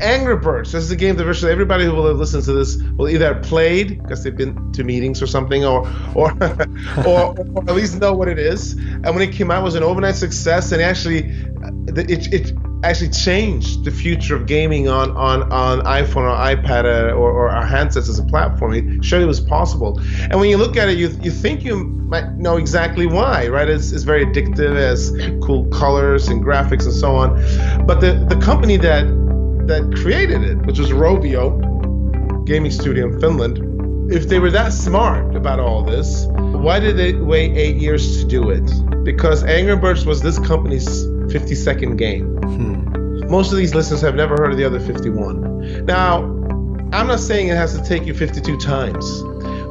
Angry Birds. This is a game that virtually everybody who will have listened to this will either have played because they've been to meetings or something, or at least know what it is. And when it came out, it was an overnight success, and it actually changed the future of gaming on iPhone or iPad or our handsets as a platform. It showed it was possible. And when you look at it, you think you might know exactly why, right? It's very addictive, it has cool colors and graphics and so on. But the company that created it, which was Rovio gaming studio in Finland, if they were that smart about all this, why did they wait 8 years to do it? Because Angry Birds was this company's 52nd game. Most of these listeners have never heard of the other 51. Now, I'm not saying it has to take you 52 times,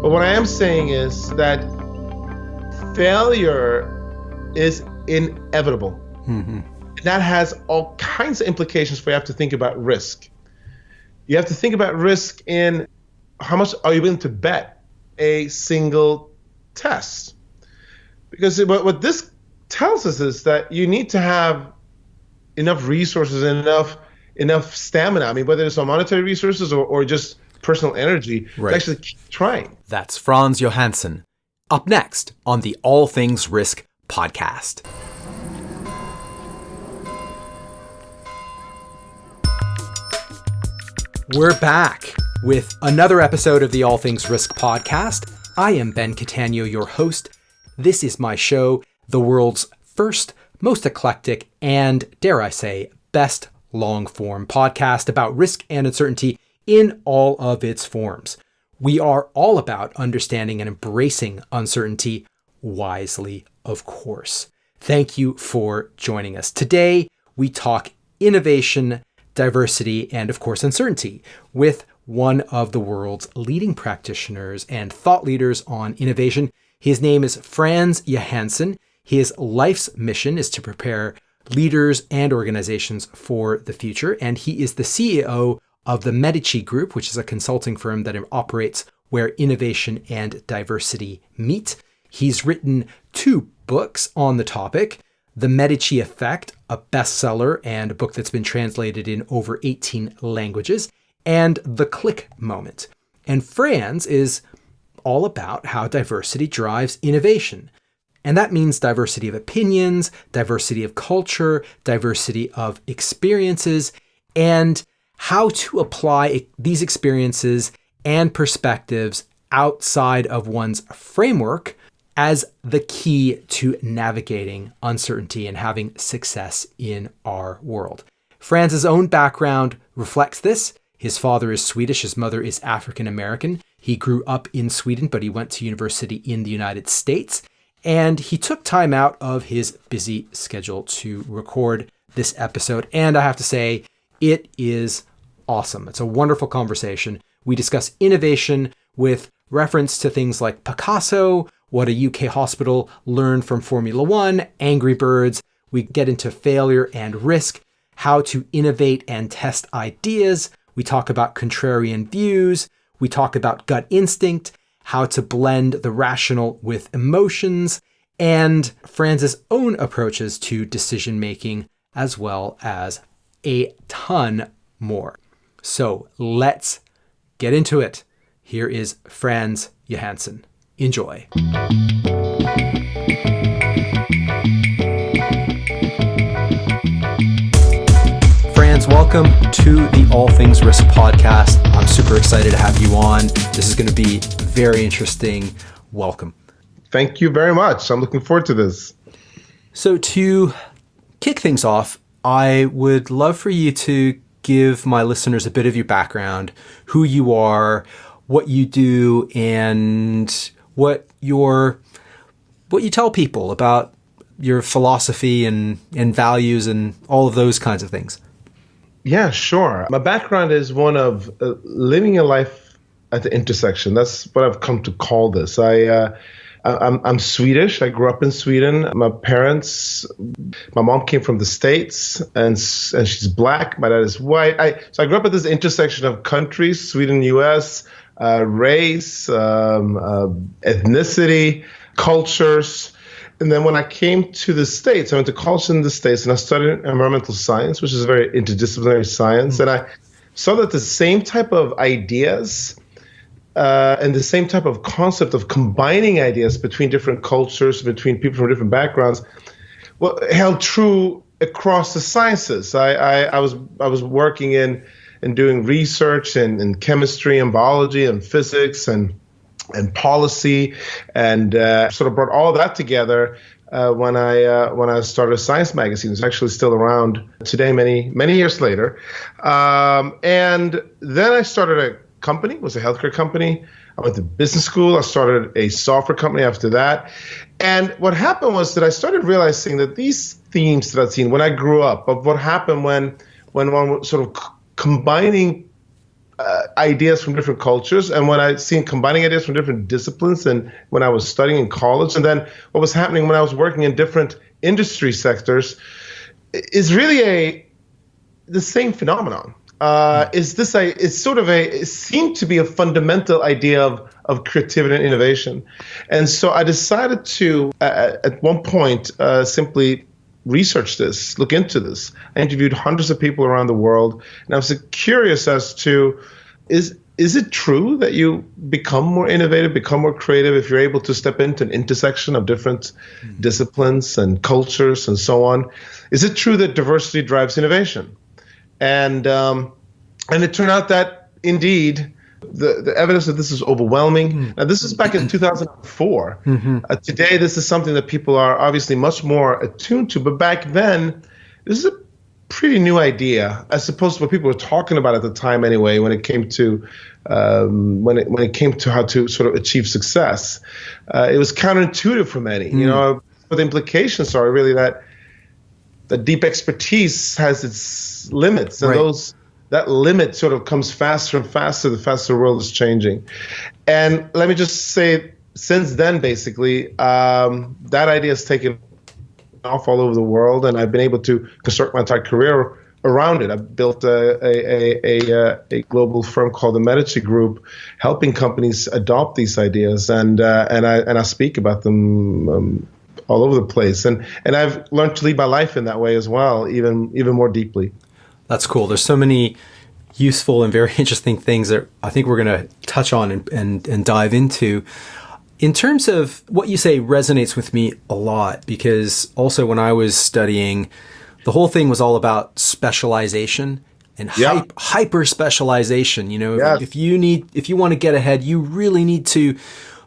but what I am saying is that failure is inevitable. That has all kinds of implications for you have to think about risk. You have to think about risk in how much are you willing to bet a single test? Because what this tells us is that you need to have enough resources and enough stamina. I mean, whether it's on monetary resources or just personal energy to actually keep trying. That's Frans Johansson. Up next on the All Things Risk podcast. We're back with another episode of the All Things Risk podcast. I am Ben Catania, your host. This is my show, the world's first, most eclectic, and, dare I say, best long-form podcast about risk and uncertainty in all of its forms. We are all about understanding and embracing uncertainty wisely, of course. Thank you for joining us. Today, we talk innovation, diversity, and of course, uncertainty with one of the world's leading practitioners and thought leaders on innovation. His name is Frans Johansson. His life's mission is to prepare leaders and organizations for the future, and he is the CEO of the Medici Group, which is a consulting firm that operates where innovation and diversity meet. He's written 2 books on the topic: The Medici Effect, a bestseller and a book that's been translated in over 18 languages, and The Click Moment. And Frans is all about how diversity drives innovation. And that means diversity of opinions, diversity of culture, diversity of experiences, and how to apply these experiences and perspectives outside of one's framework as the key to navigating uncertainty and having success in our world. Frans's own background reflects this. His father is Swedish, his mother is African American. He grew up in Sweden, but he went to university in the United States. And he took time out of his busy schedule to record this episode. And I have to say, it is awesome. It's a wonderful conversation. We discuss innovation with reference to things like Picasso, what a UK hospital learned from Formula One, Angry Birds. We get into failure and risk, how to innovate and test ideas. We talk about contrarian views. We talk about gut instinct, how to blend the rational with emotions, and Frans's own approaches to decision-making, as well as a ton more. So let's get into it. Here is Frans Johansson. Enjoy. Frans, welcome to the All Things Risk podcast. I'm super excited to have you on. This is going to be very interesting. Welcome. Thank you very much. I'm looking forward to this. So to kick things off, I would love for you to give my listeners a bit of your background, who you are, what you do, and what you tell people about your philosophy and values and all of those kinds of things. Yeah, sure. My background is one of living a life at the intersection. That's what I've come to call this. I'm Swedish. I grew up in Sweden. My mom came from the States, and she's black. My dad is white. So I grew up at this intersection of countries: Sweden, U.S., race, ethnicity, cultures. And then when I came to the States, I went to college in the States, and I studied environmental science, which is a very interdisciplinary science. And saw that the same type of ideas and the same type of concept of combining ideas between different cultures, between people from different backgrounds, held true across the sciences. I was working in doing research in chemistry and biology and physics and policy, and sort of brought all that together when I started a science magazine. It's actually still around today, many years later. And then I started a company. It was a healthcare company. I went to business school. I started a software company after that. And what happened was that I started realizing that these themes that I'd seen when I grew up, of what happened when one was sort of combining ideas from different cultures, and when I seen combining ideas from different disciplines, and when I was studying in college, and then what was happening when I was working in different industry sectors, is really the same phenomenon. It seemed to be a fundamental idea of creativity and innovation. And so I decided to, at one point, simply research this, look into this. I interviewed hundreds of people around the world, and I was curious as to, is it true that you become more innovative, become more creative if you're able to step into an intersection of different disciplines and cultures and so on? Is it true that diversity drives innovation? And it turned out that indeed the evidence of this is overwhelming. Now, this is back in 2004. Today, this is something that people are obviously much more attuned to. But back then, this is a pretty new idea, as opposed to what people were talking about at the time anyway, when it came to when it came to how to sort of achieve success. It was counterintuitive for many. But the implications are really that deep expertise has its limits, and that limit sort of comes faster and faster the faster the world is changing. And let me just say, since then, basically, that idea has taken off all over the world, and I've been able to construct my entire career around it. I've built a global firm called the Medici Group, helping companies adopt these ideas, and I speak about them all over the place. And I've learned to lead my life in that way as well, even more deeply. That's cool. There's so many useful and very interesting things that I think we're going to touch on and dive into. In terms of what you say resonates with me a lot, because also when I was studying, the whole thing was all about specialization and hyper specialization. If you want to get ahead, you really need to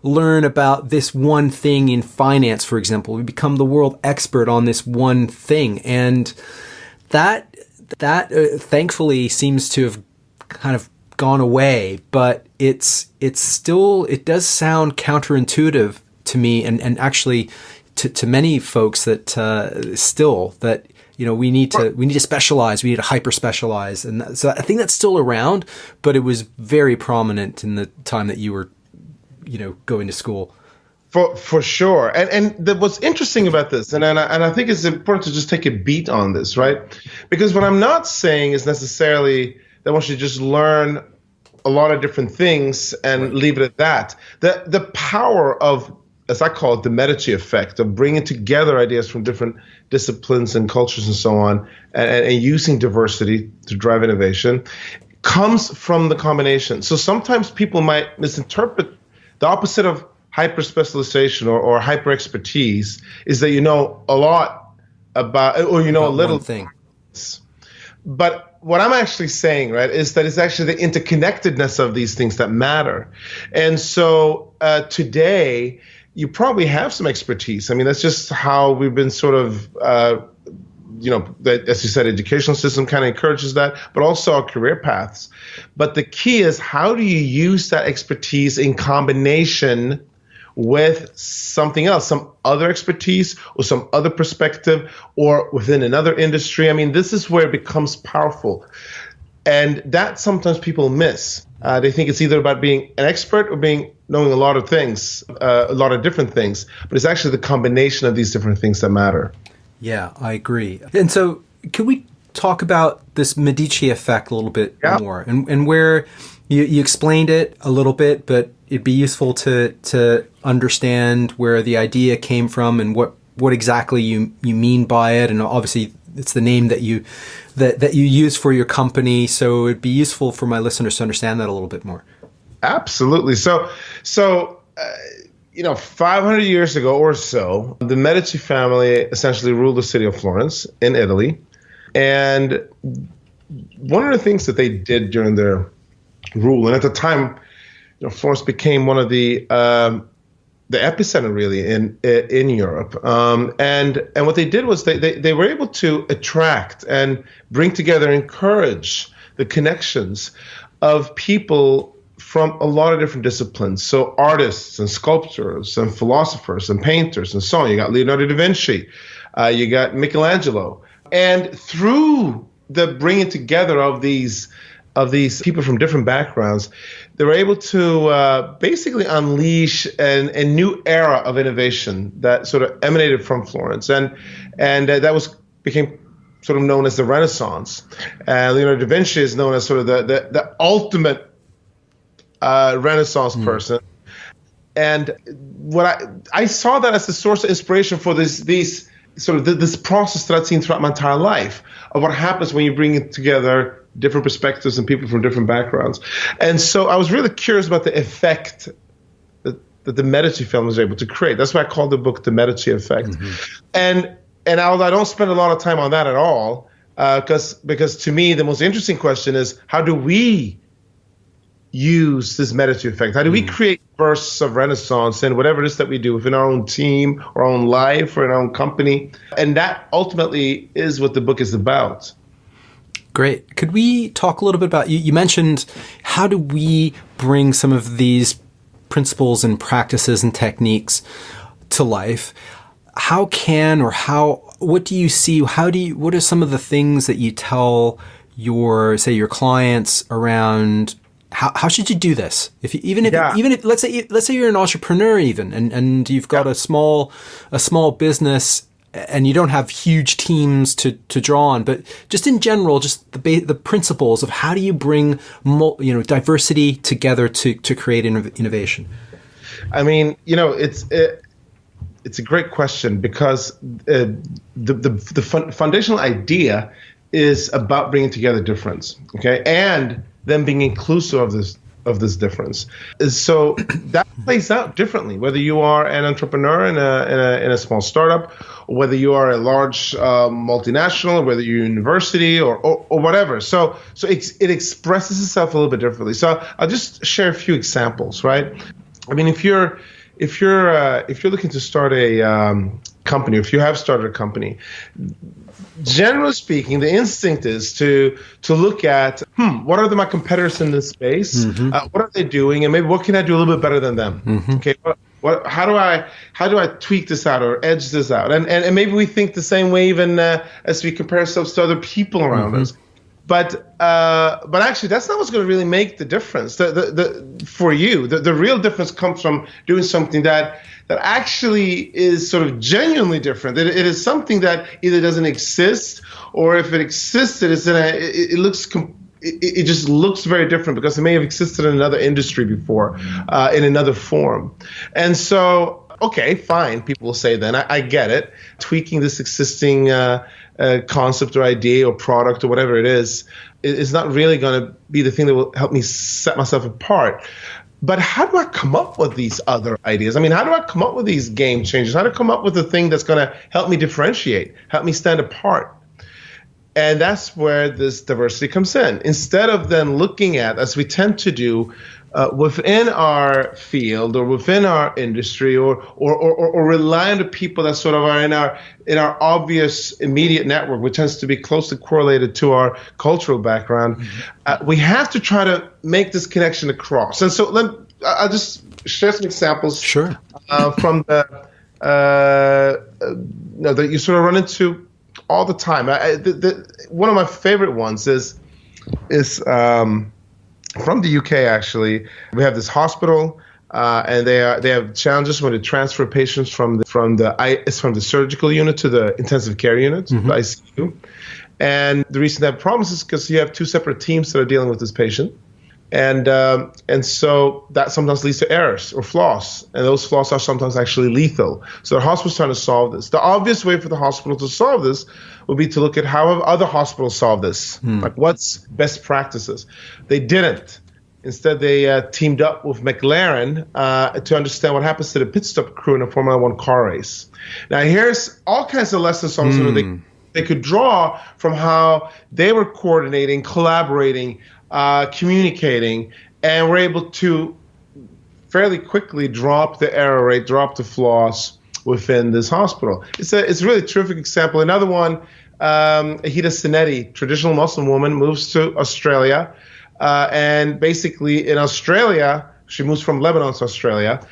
learn about this one thing in finance, for example. We become the world expert on this one thing, and that thankfully seems to have kind of gone away, but it does sound counterintuitive to me, and actually to many folks that we need to specialize, we need to hyper specialize, and so I think that's still around, but it was very prominent in the time that you were going to school. For sure. And what's interesting about this, and I think it's important to just take a beat on this, right? Because what I'm not saying is necessarily that one should just learn a lot of different things and leave it at that. The power of, as I call it, the Medici Effect, of bringing together ideas from different disciplines and cultures and so on, and using diversity to drive innovation, comes from the combination. So sometimes people might misinterpret the opposite of hyper specialization or hyper expertise is that you know a lot about, or you know a little thing. But what I'm actually saying, right, is that it's actually the interconnectedness of these things that matter. And so today, you probably have some expertise. I mean, that's just how we've been sort of, as you said, educational system kind of encourages that, but also our career paths. But the key is, how do you use that expertise in combination with something else, some other expertise or some other perspective, or within another industry? I mean, this is where it becomes powerful. And that sometimes people miss. They think it's either about being an expert or knowing a lot of things, a lot of different things. But it's actually the combination of these different things that matter. Yeah, I agree. And so can we talk about this Medici Effect a little bit more? And where you explained it a little bit, but it'd be useful to understand where the idea came from and what exactly you mean by it. And obviously it's the name that you use for your company. So it'd be useful for my listeners to understand that a little bit more. Absolutely. So 500 years ago or so, the Medici family essentially ruled the city of Florence in Italy. And one of the things that they did during their rule, and at the time, Florence became one of the epicenter really in Europe. And what they did was they were able to attract and bring together, encourage the connections of people from a lot of different disciplines. So artists and sculptors and philosophers and painters and so on. You got Leonardo da Vinci, you got Michelangelo. And through the bringing together of these people from different backgrounds, they were able to basically unleash a new era of innovation that sort of emanated from Florence, and that became sort of known as the Renaissance. Leonardo da Vinci is known as sort of the ultimate Renaissance person, and what I saw that as the source of inspiration for this process that I'd seen throughout my entire life of what happens when you bring together different perspectives and people from different backgrounds. And so I was really curious about the effect that the Medici film was able to create. That's why I called the book The Medici Effect. And although I don't spend a lot of time on that at all, because to me the most interesting question is, how do we use this Medici effect? How do we create bursts of renaissance in whatever it is that we do within our own team, our own life, or in our own company? And that ultimately is what the book is about. Great. Could we talk a little bit about, you mentioned, how do we bring some of these principles and practices and techniques to life? What do you see? What are some of the things that you tell your clients around how should you do this? Even if let's say you're an entrepreneur and you've got a small business and you don't have huge teams to draw on, but just in general, just the principles of how do you bring diversity together to create innovation? I mean, it's a great question, because the foundational idea is about bringing together difference, okay, and then being inclusive of this difference. So that plays out differently, whether you are an entrepreneur in a small startup, or whether you are a large multinational, or whether you're a university or whatever. So it expresses itself a little bit differently. So I'll just share a few examples, right? I mean, if you're looking to start a company, if you have started a company, generally speaking, the instinct is to look at, what are my competitors in this space? What are they doing? And maybe what can I do a little bit better than them? Okay, how do I tweak this out or edge this out? And maybe we think the same way even as we compare ourselves to other people around us. But actually, that's not what's going to really make the difference. For you, the real difference comes from doing something that actually is sort of genuinely different. It is something that either doesn't exist, or if it existed, it just looks very different because it may have existed in another industry before, in another form. And so, okay, fine, people will say then, I get it. Tweaking this existing concept or idea or product or whatever it is not really going to be the thing that will help me set myself apart. But how do I come up with these other ideas? I mean, how do I come up with these game changers? How do I come up with the thing that's going to help me differentiate, help me stand apart? And that's where this diversity comes in. Instead of then looking at, as we tend to do, within our field or within our industry, or rely on the people that sort of are in our obvious immediate network, which tends to be closely correlated to our cultural background, we have to try to make this connection across. And so I'll just share some examples from that you sort of run into all the time. One of my favorite ones is from the UK, actually. We have this hospital, and they have challenges when they transfer patients from the surgical unit to the intensive care unit, the ICU. And the reason they have problems is because you have two separate teams that are dealing with this patient. And so that sometimes leads to errors or flaws, and those flaws are sometimes actually lethal. So the hospital's trying to solve this. The obvious way for the hospital to solve this would be to look at how have other hospitals solved this, like what's best practices. They didn't. Instead, they teamed up with McLaren to understand what happens to the pit stop crew in a Formula One car race. Now, here's all kinds of lessons also they could draw from how they were coordinating, collaborating, communicating, and were able to fairly quickly drop the error rate, drop the flaws within this hospital. It's a really terrific example. Another one, Ahida Sinetti, traditional Muslim woman, moves to Australia. And basically in Australia, she moves from Lebanon to Australia.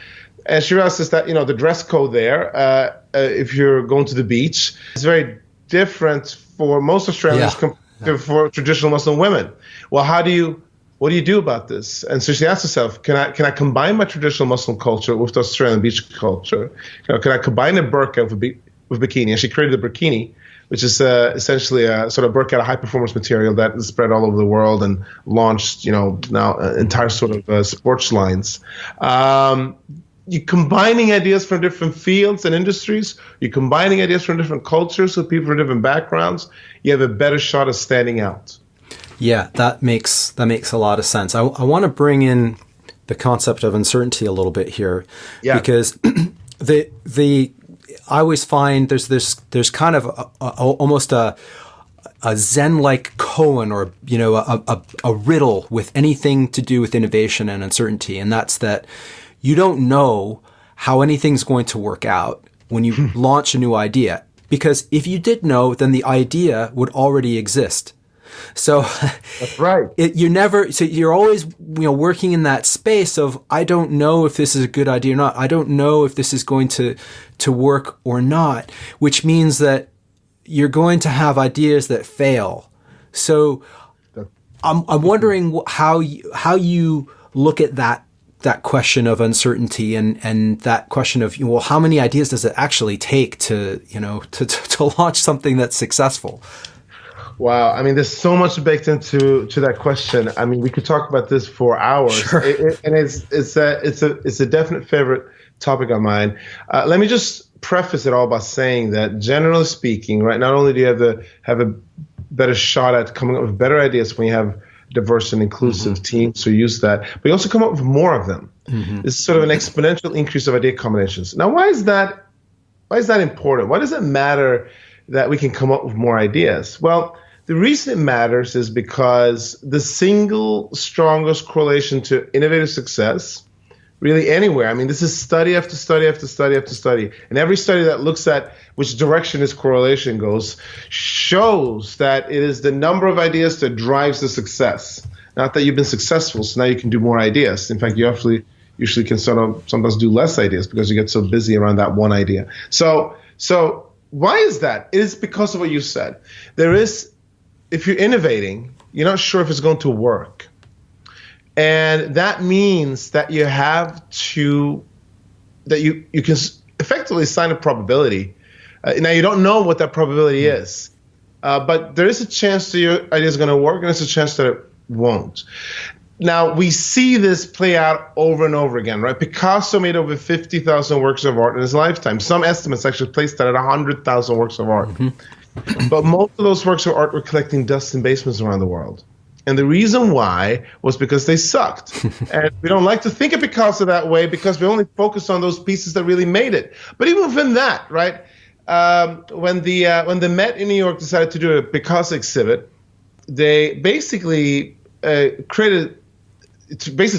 And she realizes that, the dress code there, if you're going to the beach, is very different for most Australians compared to for traditional Muslim women. Well, what do you do about this? And so she asked herself, can I combine my traditional Muslim culture with the Australian beach culture? Can I combine a burqa with bikini? And she created the burkini, which is essentially a sort of burqa out of high-performance material that is spread all over the world and launched, now entire sort of sports lines. You're combining ideas from different fields and industries. You're combining ideas from different cultures with people from different backgrounds. You have a better shot of standing out. Yeah, that makes a lot of sense. I want to bring in the concept of uncertainty a little bit here, because I always find there's kind of almost a Zen-like koan, or a riddle with anything to do with innovation and uncertainty, and that's that you don't know how anything's going to work out when you launch a new idea, because if you did know, then the idea would already exist. So that's right. You're always working in that space of, I don't know if this is a good idea or not. I don't know if this is going to work or not, which means that you're going to have ideas that fail. So I'm wondering how you look at that question of uncertainty and that question of, how many ideas does it actually take to launch something that's successful? Wow. I mean, there's so much baked into that question. I mean, we could talk about this for hours. Sure. And it's a definite favorite topic of mine. Let me just preface it all by saying that, generally speaking, right, not only do you have a better shot at coming up with better ideas when you have diverse and inclusive teams who use that, but you also come up with more of them. This is sort of an exponential increase of idea combinations. Now, why is that important? Why does it matter that we can come up with more ideas? Well, the reason it matters is because the single strongest correlation to innovative success, really anywhere, I mean, this is study after study after study after study, and every study that looks at which direction this correlation goes shows that it is the number of ideas that drives the success. Not that you've been successful, so now you can do more ideas. In fact, you usually can sometimes do less ideas because you get so busy around that one idea. So why is that? It is because of what you said. If you're innovating, you're not sure if it's going to work. And that means that you have to, that you can effectively assign a probability. Now, you don't know what that probability is, but there is a chance that your idea is going to work, and there's a chance that it won't. Now, we see this play out over and over again, right? Picasso made over 50,000 works of art in his lifetime. Some estimates actually placed that at 100,000 works of art. But most of those works of art were collecting dust in basements around the world. And the reason why was because they sucked. And we don't like to think of Picasso that way because we only focus on those pieces that really made it. But even within that, right, when the Met in New York decided to do a Picasso exhibit, they basically basically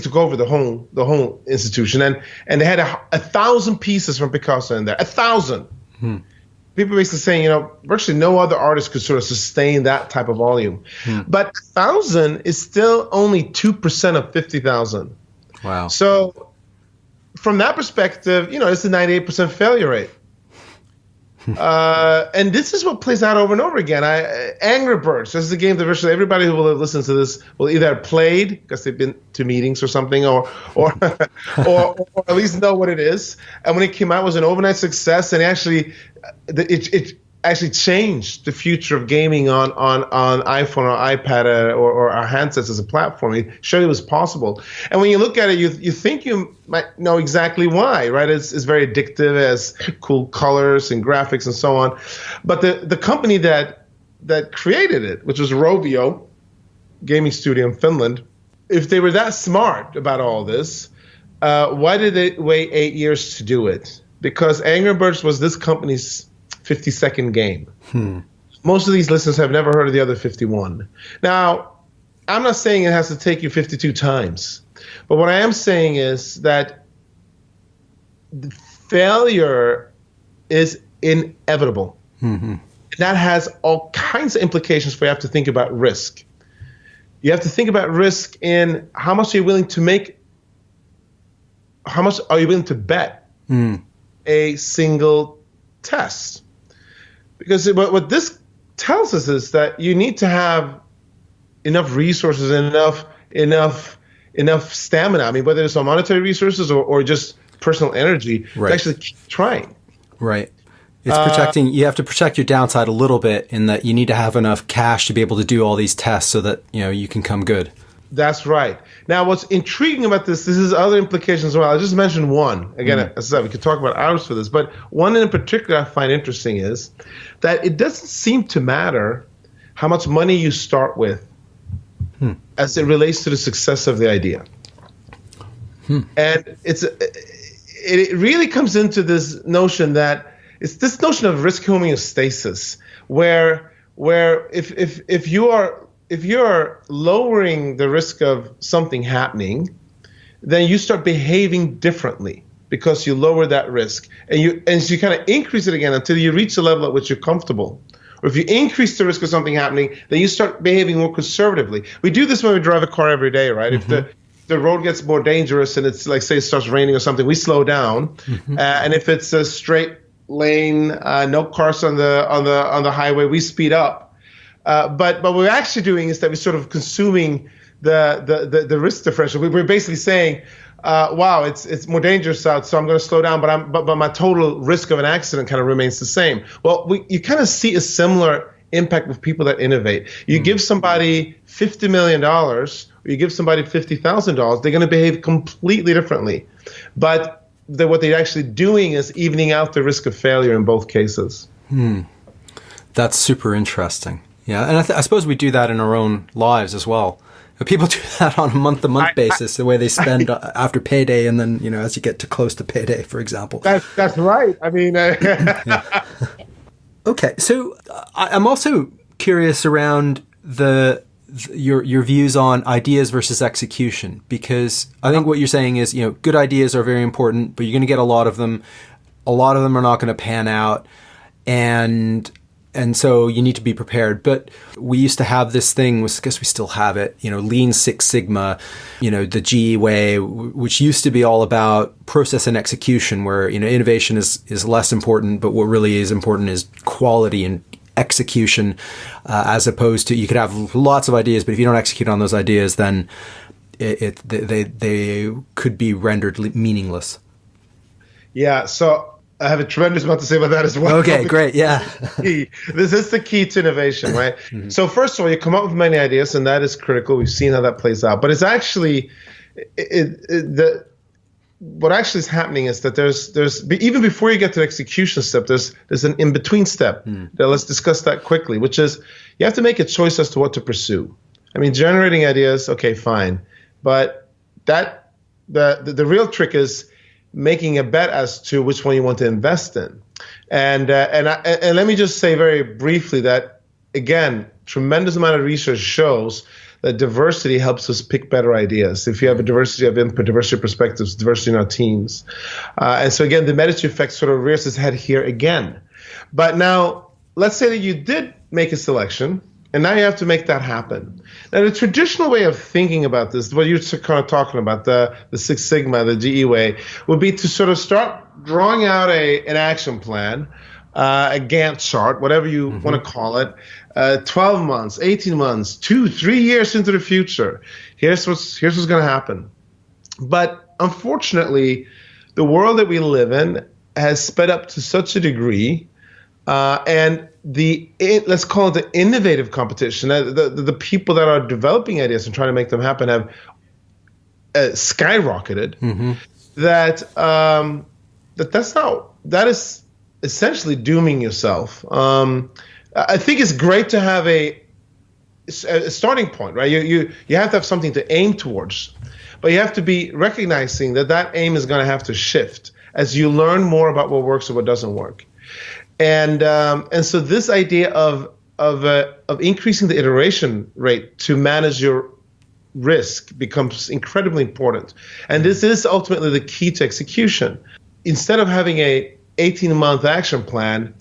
took over the whole institution, and they had 1,000 pieces from Picasso in there. 1,000. People basically saying, virtually no other artist could sort of sustain that type of volume. But 1,000 is still only 2% of 50,000. Wow. So from that perspective, it's a 98% failure rate. And this is what plays out over and over again. Angry Birds. This is a game that virtually everybody who will listen to this will either have played because they've been to meetings or something, or at least know what it is. And when it came out, it was an overnight success. And actually, it actually changed the future of gaming on iPhone or iPad or our handsets as a platform. It showed it was possible. And when you look at it, you think you might know exactly why, right? It's very addictive, it has cool colors and graphics and so on. But the company that created it, which was Rovio gaming studio in Finland, if they were that smart about all this, why did they wait 8 years to do it? Because Angry Birds was this company's 50-second game. Most of these listeners have never heard of the other 51. Now, I'm not saying it has to take you 52 times, but what I am saying is that the failure is inevitable. And that has all kinds of implications for you have to think about risk. You have to think about risk in how much are you willing to make, how much are you willing to bet a single test? Because what this tells us is that you need to have enough resources and enough stamina. I mean, whether it's on monetary resources or just personal energy to actually keep trying. Right. It's protecting. You have to protect your downside a little bit in that you need to have enough cash to be able to do all these tests so that you can come good. That's right. Now, what's intriguing about this is other implications as well. I just mentioned one. Again, as I said, we could talk about hours for this, but one in particular I find interesting is that it doesn't seem to matter how much money you start with as it relates to the success of the idea. And it really comes into this notion that it's this notion of risk homeostasis, where if you're lowering the risk of something happening, then you start behaving differently because you lower that risk, and so you kind of increase it again until you reach a level at which you're comfortable. Or if you increase the risk of something happening, then you start behaving more conservatively. We do this when we drive a car every day, right? If the road gets more dangerous and it's like, say, it starts raining or something, we slow down. And if it's a straight lane, no cars on the highway, we speed up. But what we're actually doing is that we're sort of consuming the risk differential. We're basically saying, wow, it's more dangerous out, so I'm going to slow down, but my total risk of an accident kind of remains the same. Well, you kind of see a similar impact with people that innovate. You give somebody $50 million, or you give somebody $50,000, they're going to behave completely differently. But what they're actually doing is evening out the risk of failure in both cases. That's super interesting. Yeah, and I suppose we do that in our own lives as well. People do that on a month-to-month basis, the way they spend after payday, and then as you get too close to payday, for example. That's right. I mean, okay. So I'm also curious around your views on ideas versus execution, because I think what you're saying is good ideas are very important, but you're going to get a lot of them. A lot of them are not going to pan out, and so you need to be prepared. But we used to have this thing, I guess we still have it, Lean Six Sigma, the GE way, which used to be all about process and execution, where, innovation is less important, but what really is important is quality and execution, as opposed to, you could have lots of ideas, but if you don't execute on those ideas, then they could be rendered meaningless. Yeah, so I have a tremendous amount to say about that as well. Okay, great, yeah. This is the key to innovation, right? So first of all, you come up with many ideas, and that is critical. We've seen how that plays out. But it's actually, what actually is happening is that there's even before you get to the execution step, there's an in-between step. Let's discuss that quickly, which is you have to make a choice as to what to pursue. I mean, generating ideas, okay, fine. But the real trick is making a bet as to which one you want to invest in. And let me just say very briefly that, again, tremendous amount of research shows that diversity helps us pick better ideas. If you have a diversity of input, diversity of perspectives, diversity in our teams. And so again, the Medici Effect sort of rears its head here again. But now, let's say that you did make a selection, and now you have to make that happen. Now, the traditional way of thinking about this, what you're kind of talking about, the Six Sigma, the GE way, would be to sort of start drawing out an action plan, a Gantt chart, whatever you want to call it, 12 months, 18 months, 2-3 years into the future. Here's what's going to happen. But unfortunately, the world that we live in has sped up to such a degree And let's call it the innovative competition. The people that are developing ideas and trying to make them happen have skyrocketed. Mm-hmm. That is essentially dooming yourself. I think it's great to have a starting point, right? You have to have something to aim towards, but you have to be recognizing that aim is going to have to shift as you learn more about what works and what doesn't work. And so this idea of increasing the iteration rate to manage your risk becomes incredibly important. And this is ultimately the key to execution. Instead of having a 18-month action plan,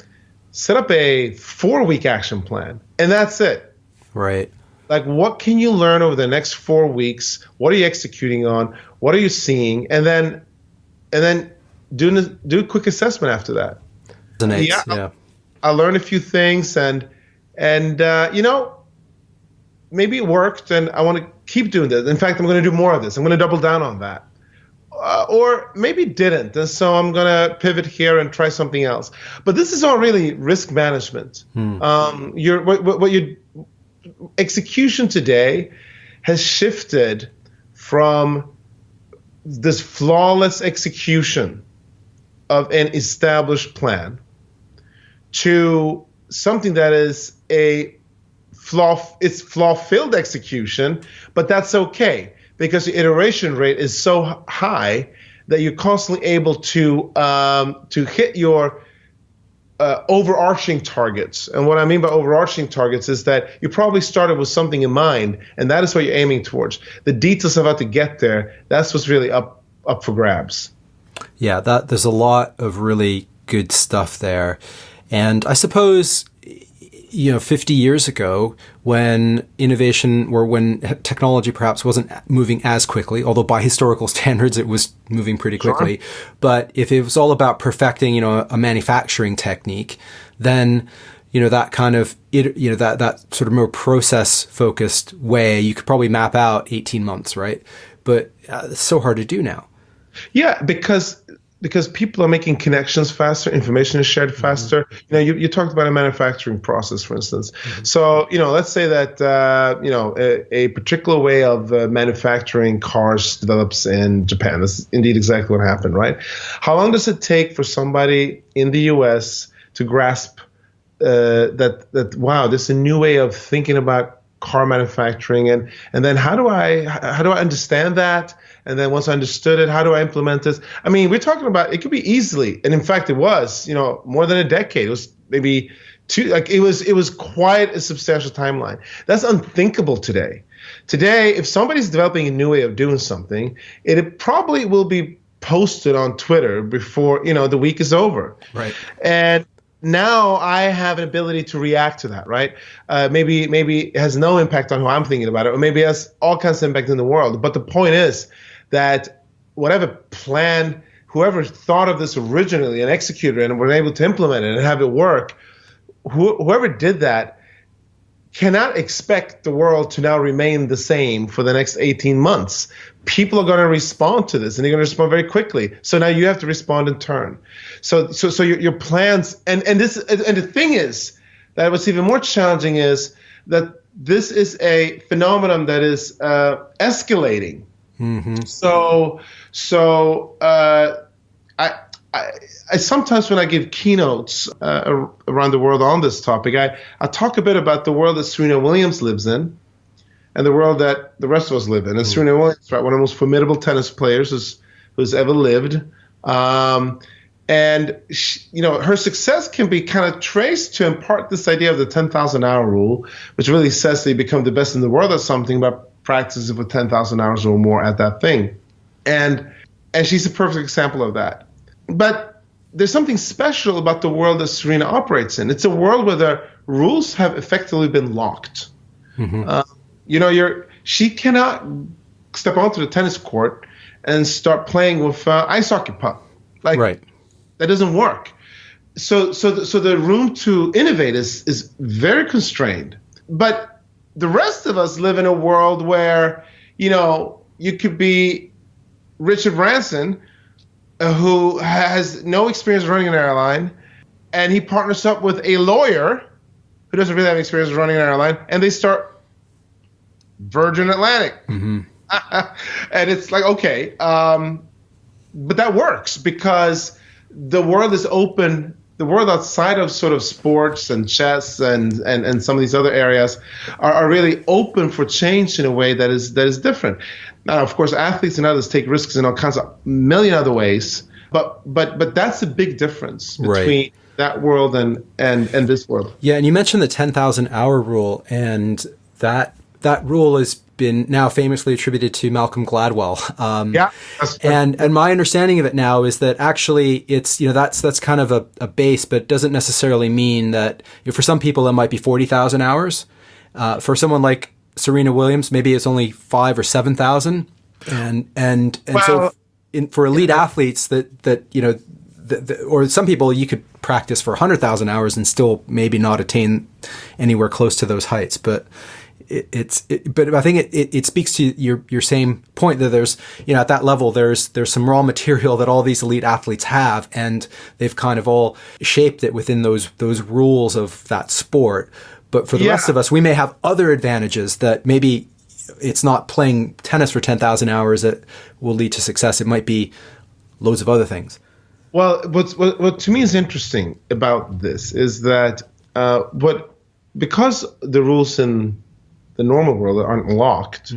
set up a 4-week action plan, and that's it. Right. Like, what can you learn over the next 4 weeks? What are you executing on? What are you seeing? And then do a quick assessment after that. Yeah. I learned a few things, and maybe it worked, and I want to keep doing this. In fact, I'm going to do more of this. I'm going to double down on that. Or maybe it didn't, and so I'm going to pivot here and try something else. But this is all really risk management. Execution today has shifted from this flawless execution of an established plan to something that is it's flaw-filled execution, but that's okay because the iteration rate is so high that you're constantly able to hit your overarching targets. And what I mean by overarching targets is that you probably started with something in mind, and that is what you're aiming towards. The details of how to get there, that's what's really up for grabs. Yeah, there's a lot of really good stuff there. And I suppose, 50 years ago, when innovation or when technology perhaps wasn't moving as quickly, although by historical standards it was moving pretty quickly. Sure. But if it was all about perfecting, a manufacturing technique, then, that kind of, that sort of more process focused way, you could probably map out 18 months, right? But it's so hard to do now. Yeah, because people are making connections faster, information is shared faster. Mm-hmm. You talked about a manufacturing process, for instance. Mm-hmm. So, let's say that, a particular way of manufacturing cars develops in Japan. That's indeed exactly what happened, right? How long does it take for somebody in the US to grasp that wow, this is a new way of thinking about car manufacturing, and then how do I understand that? And then once I understood it, how do I implement this? I mean, we're talking about, it could be easily, and in fact, it was, more than a decade. It was maybe it was quite a substantial timeline. That's unthinkable today. Today, if somebody's developing a new way of doing something, it probably will be posted on Twitter before, the week is over. Right. And now I have an ability to react to that, right? Maybe it has no impact on who I'm thinking about it, or maybe it has all kinds of impact in the world. But the point is that whatever plan, whoever thought of this originally and executed it and were able to implement it and have it work, whoever did that cannot expect the world to now remain the same for the next 18 months. People are going to respond to this, and they're going to respond very quickly. So now you have to respond in turn. So your plans, and the thing is that what's even more challenging is that this is a phenomenon that is escalating. Mm-hmm. So I sometimes, when I give keynotes around the world on this topic, I talk a bit about the world that Serena Williams lives in and the world that the rest of us live in. And Serena Williams, right, one of the most formidable tennis players who's ever lived. And she, her success can be kind of traced to, in part, this idea of the 10,000-hour rule, which really says that you become the best in the world at something by practicing for 10,000 hours or more at that thing. And she's a perfect example of that. But there's something special about the world that Serena operates in. It's a world where the rules have effectively been locked. Mm-hmm. She cannot step onto the tennis court and start playing with ice hockey puck. Right. That doesn't work. So the room to innovate is very constrained. But the rest of us live in a world where, you could be Richard Branson, who has no experience running an airline, and he partners up with a lawyer who doesn't really have experience running an airline, and they start Virgin Atlantic. Mm-hmm. And it's like, okay, but that works because the world is open. The world outside of sort of sports and chess and some of these other areas are really open for change in a way that is different. Now, of course, athletes and others take risks in all kinds of million other ways, but that's a big difference between that world and this world. Yeah, and you mentioned the 10,000 hour rule, and that rule has been now famously attributed to Malcolm Gladwell. And my understanding of it now is that actually it's, that's kind of a base, but doesn't necessarily mean that, for some people it might be 40,000 hours. For someone like Serena Williams, maybe it's only 5,000 or 7,000. And so for elite athletes or some people, you could practice for 100,000 hours and still maybe not attain anywhere close to those heights. But but I think it speaks to your same point that there's, at that level, there's some raw material that all these elite athletes have, and they've kind of all shaped it within those rules of that sport. But for the rest of us, we may have other advantages that maybe it's not playing tennis for 10,000 hours that will lead to success. It might be loads of other things. Well, what to me is interesting about this is that because the rules in the normal world aren't locked,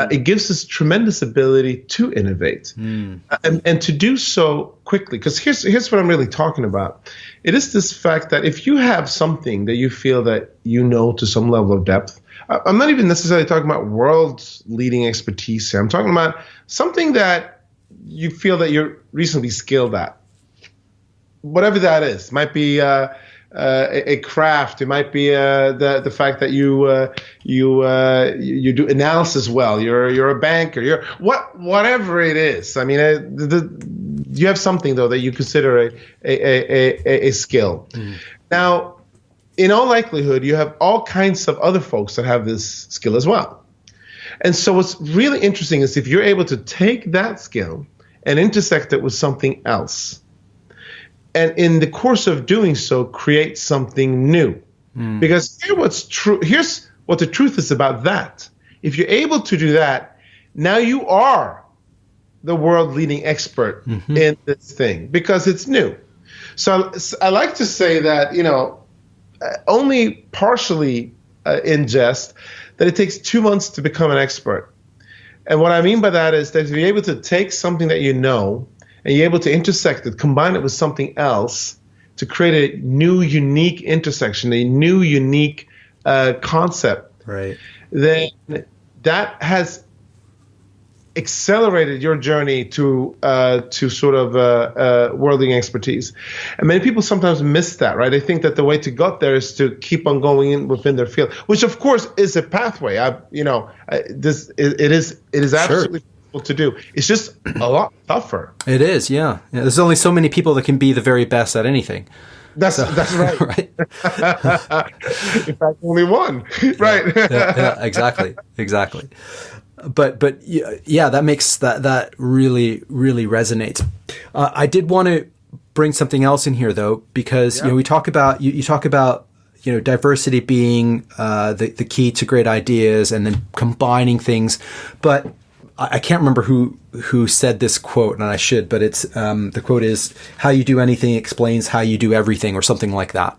it gives us tremendous ability to innovate and to do so quickly. Because here's what I'm really talking about. It is this fact that if you have something that you feel that to some level of depth, I'm not even necessarily talking about world-leading expertise here. I'm talking about something that you feel that you're reasonably skilled at. Whatever that is. Might be a craft. It might be the fact that you do analysis well. You're a banker. Whatever it is. I mean, you have something though that you consider a skill. Now, in all likelihood, you have all kinds of other folks that have this skill as well. And so what's really interesting is if you're able to take that skill and intersect it with something else, and in the course of doing so, create something new. Because here's what the truth is about that. If you're able to do that, now you are the world-leading expert in this thing because it's new. So I like to say that, only partially in jest, that it takes 2 months to become an expert. And what I mean by that is that if you're able to take something that and you're able to intersect it, combine it with something else to create a new, unique intersection, a new, unique concept, right? Then that has accelerated your journey to sort of worlding expertise. And many people sometimes miss that, right? They think that the way to get there is to keep on going in within their field, which of course is a pathway. It is absolutely possible to do. It's just a lot tougher. It is, yeah. There's only so many people that can be the very best at anything. That's right. Right. In fact, only one. Right. Yeah, exactly. But yeah, that makes that really, really resonates. I did want to bring something else in here though, because we talk about you talk about diversity being the key to great ideas, and then combining things. But I can't remember who said this quote, and I should, but it's the quote is, "How you do anything explains how you do everything," or something like that.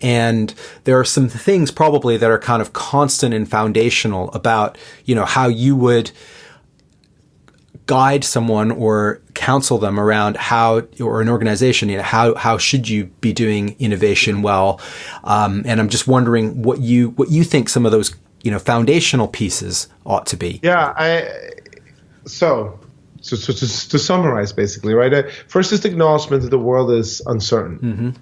And there are some things probably that are kind of constant and foundational about how you would guide someone or counsel them around or an organization, how should you be doing innovation well. And I'm just wondering what you think some of those foundational pieces ought to be. Yeah, So to summarize, basically, right? First is the acknowledgement that the world is uncertain.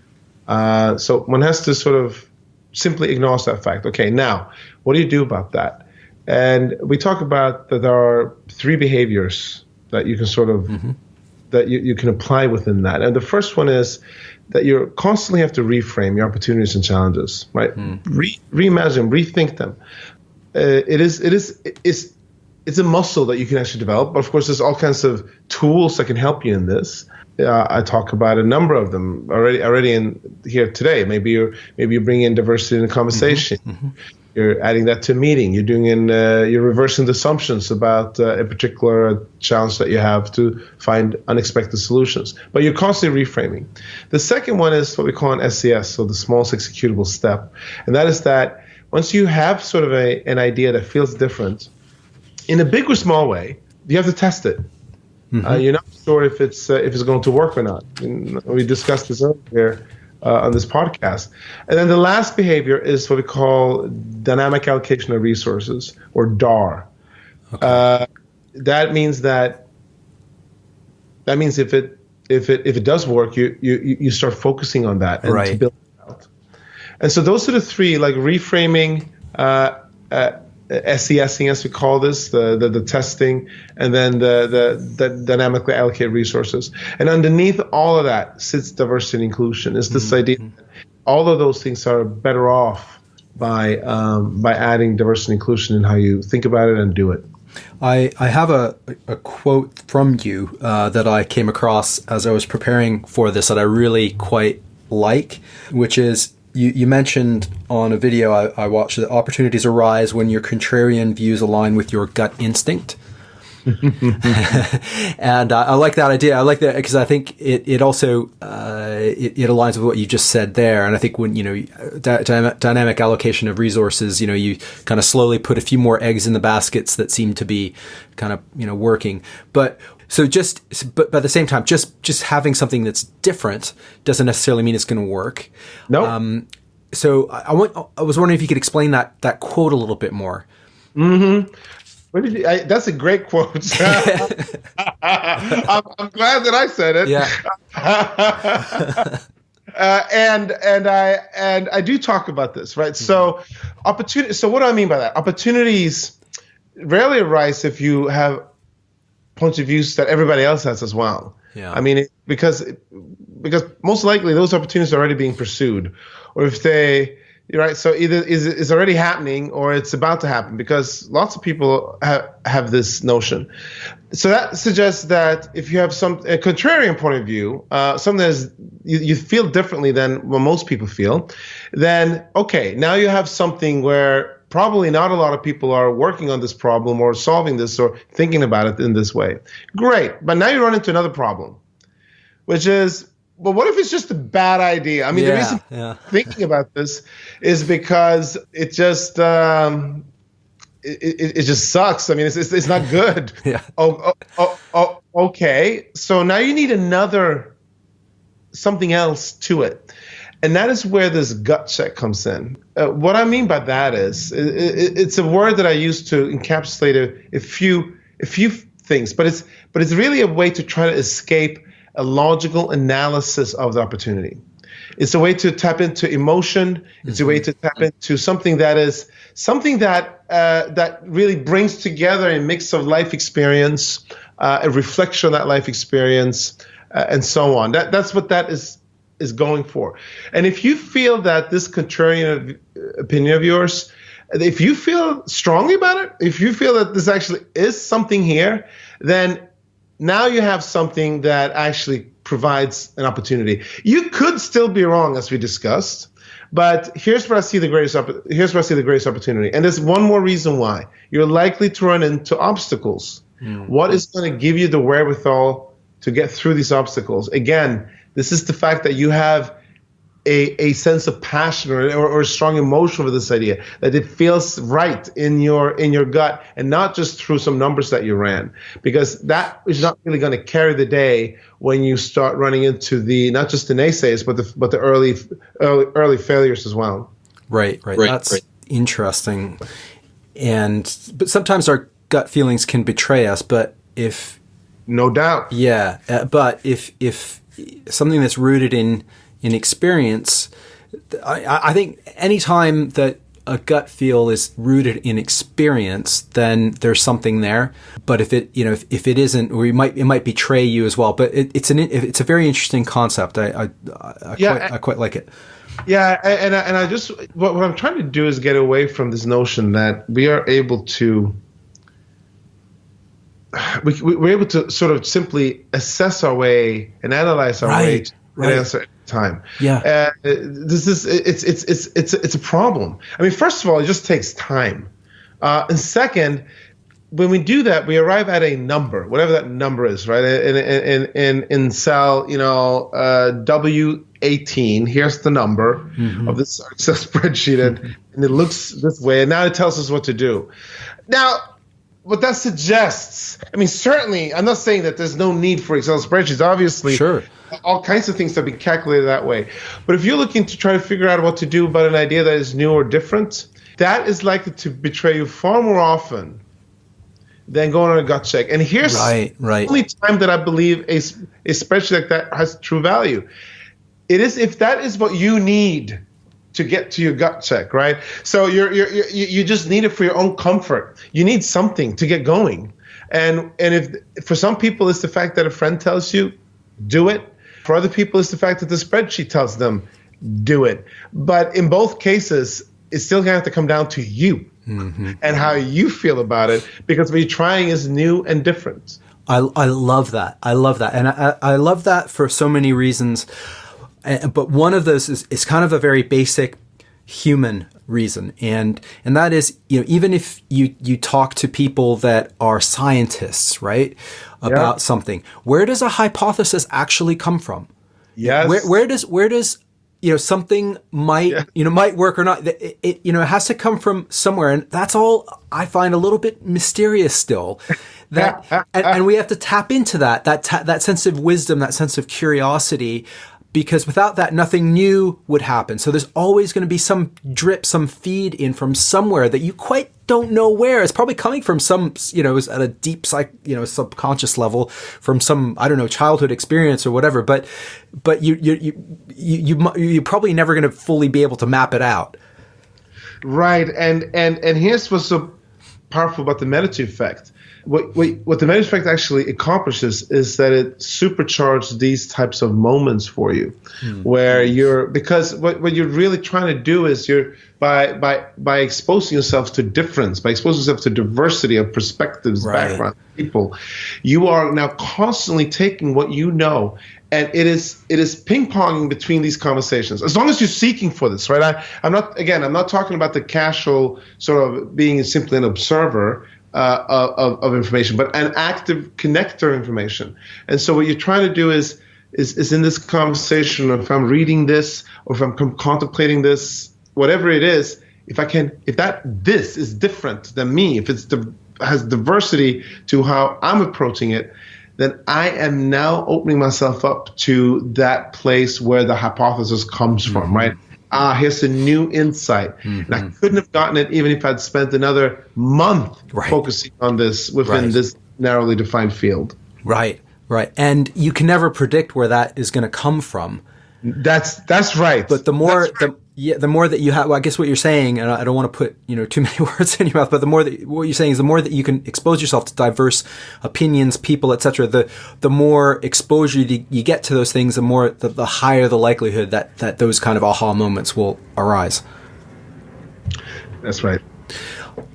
So one has to sort of simply acknowledge that fact. Okay, now, what do you do about that? And we talk about that there are 3 behaviors that you can sort of, that you can apply within that. And the first one is that you constantly have to reframe your opportunities and challenges, right? Reimagine, rethink them. It's a muscle that you can actually develop. But of course, there's all kinds of tools that can help you in this. I talk about a number of them already in here today. Maybe you bring in diversity in the conversation. Mm-hmm. You're adding that to a meeting. You're reversing the assumptions about a particular challenge that you have to find unexpected solutions. But you're constantly reframing. The second one is what we call an SES, so the smallest executable step, and that is that once you have sort of an idea that feels different, in a big or small way, you have to test it. Mm-hmm. You're not sure if it's going to work or not. And we discussed this earlier on this podcast. And then the last behavior is what we call dynamic allocation of resources, or DAR. Okay. That means if it does work, you start focusing on that and to build it out. And so those are the three, like reframing, SESing, as we call this, the testing, and then the dynamically allocated resources. And underneath all of that sits diversity and inclusion. It's this idea that all of those things are better off by adding diversity and inclusion in how you think about it and do it. I have a quote from you that I came across as I was preparing for this that I really quite like, which is, You mentioned on a video I watched that opportunities arise when your contrarian views align with your gut instinct. And I like that idea. I like that because I think it also it aligns with what you just said there. And I think when dynamic allocation of resources, you kind of slowly put a few more eggs in the baskets that seem to be kind of working. But at the same time, just having something that's different doesn't necessarily mean it's going to work. No. So I was wondering if you could explain that quote a little bit more. Mm-hmm. That's a great quote. I'm glad that I said it. Yeah. And I do talk about this, right? So opportunity. So what do I mean by that? Opportunities rarely arise if you have points of views that everybody else has as well. Yeah. I mean, because most likely those opportunities are already being pursued, or if they, right? So either is already happening or it's about to happen, because lots of people have this notion. So that suggests that if you have a contrarian point of view, something that you feel differently than what most people feel, then okay, now you have something where probably not a lot of people are working on this problem or solving this or thinking about it in this way. Great. But now you run into another problem, which is, well, what if it's just a bad idea? I mean, the reason I'm thinking about this is because it just it just sucks. I mean, it's not good. Yeah. Okay. So now you need something else to it. And that is where this gut check comes in. What I mean by that is, it's a word that I use to encapsulate a few things, but it's really a way to try to escape a logical analysis of the opportunity. It's a way to tap into emotion. It's a way to tap into something that really brings together a mix of life experience, a reflection of that life experience, and so on. That's what that is going for. And if you feel that this contrarian opinion of yours, if you feel strongly about it, if you feel that this actually is something here, then now you have something that actually provides an opportunity. You could still be wrong, as we discussed, but here's where I see the greatest opportunity. And there's one more reason why. You're likely to run into obstacles. What is going to give you the wherewithal to get through these obstacles? Again, this is the fact that you have a sense of passion or a strong emotion for this idea, that it feels right in your gut, and not just through some numbers that you ran, because that is not really going to carry the day when you start running into not just the naysayers, but the early failures as well. Right. That's interesting. But sometimes our gut feelings can betray us, but if no doubt, but if something that's rooted in experience, I think anytime that a gut feel is rooted in experience, then there's something there. But if it isn't, or it might betray you as well. But it's a very interesting concept. I quite like it. Yeah, and I just what I'm trying to do is get away from this notion that we are able to. we're able to sort of simply assess our way and analyze our way to an answer at a time. Yeah. It's a problem. I mean, first of all, it just takes time. And second, when we do that, we arrive at a number, whatever that number is, right? In cell, W18, here's the number of this Excel spreadsheet, and it looks this way, and now it tells us what to do. Now, what that suggests, I mean, certainly, I'm not saying that there's no need for Excel spreadsheets. Obviously, all kinds of things have been calculated that way. But if you're looking to try to figure out what to do about an idea that is new or different, that is likely to betray you far more often than going on a gut check. And here's the only time that I believe a spreadsheet like that has true value. It is if that is what you need to get to your gut check, right? So you just need it for your own comfort. You need something to get going. And if for some people it's the fact that a friend tells you, do it. For other people it's the fact that the spreadsheet tells them, do it. But in both cases, it's still gonna have to come down to you. And how you feel about it, because what you're trying is new and different. I love that. And I love that for so many reasons. But one of those is kind of a very basic human reason. And that is, even if you talk to people that are scientists, right, about something, where does a hypothesis actually come from? Yes. Where does something might work or not. It has to come from somewhere, and that's all I find a little bit mysterious still. And we have to tap into that sense of wisdom, that sense of curiosity, because without that, nothing new would happen. So there's always going to be some drip, some feed in from somewhere that you quite don't know where. It's probably coming from some, at a deep subconscious level, from some, I don't know, childhood experience or whatever. But you're probably never going to fully be able to map it out. Right. And here's what's so powerful about the Medici Effect. What the Medici Effect actually accomplishes is that it supercharges these types of moments for you, where because what you're really trying to do is by exposing yourself to difference, by exposing yourself to diversity of perspectives, backgrounds, people, you are now constantly taking what you know, and it is ping-ponging between these conversations. As long as you're seeking for this, right? I'm not talking about the casual sort of being simply an observer of information, but an active connector of information. And so what you're trying to do is in this conversation, if I'm reading this or if I'm contemplating this, whatever it is, if this is different than me, if has diversity to how I'm approaching it, then I am now opening myself up to that place where the hypothesis comes from, right? Here's a new insight. And I couldn't have gotten it even if I'd spent another month focusing on this within this narrowly defined field. Right. And you can never predict where that is going to come from. That's right. But the more that you have, well, I guess what you're saying, and I don't want to put too many words in your mouth, but what you're saying is the more that you can expose yourself to diverse opinions, people, etc., the more exposure you get to those things, the higher the likelihood that those kind of aha moments will arise. That's right.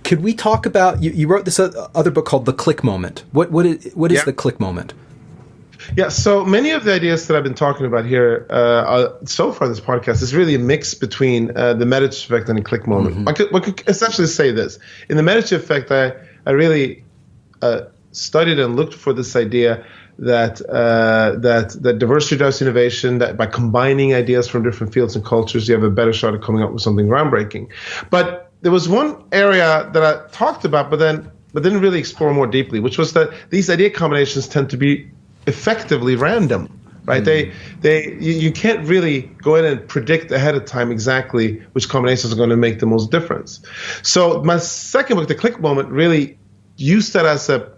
Could we talk about you wrote this other book called The Click Moment? What is the click moment? Yeah, so many of the ideas that I've been talking about here so far in this podcast is really a mix between the Medici Effect and the click moment. I could essentially say this. In the Medici Effect, I really studied and looked for this idea that diversity drives innovation, that by combining ideas from different fields and cultures, you have a better shot at coming up with something groundbreaking. But there was one area that I talked about, but didn't really explore more deeply, which was that these idea combinations tend to be effectively random, right? You can't really go in and predict ahead of time exactly which combinations are going to make the most difference. So my second book, The Click Moment, really used that as a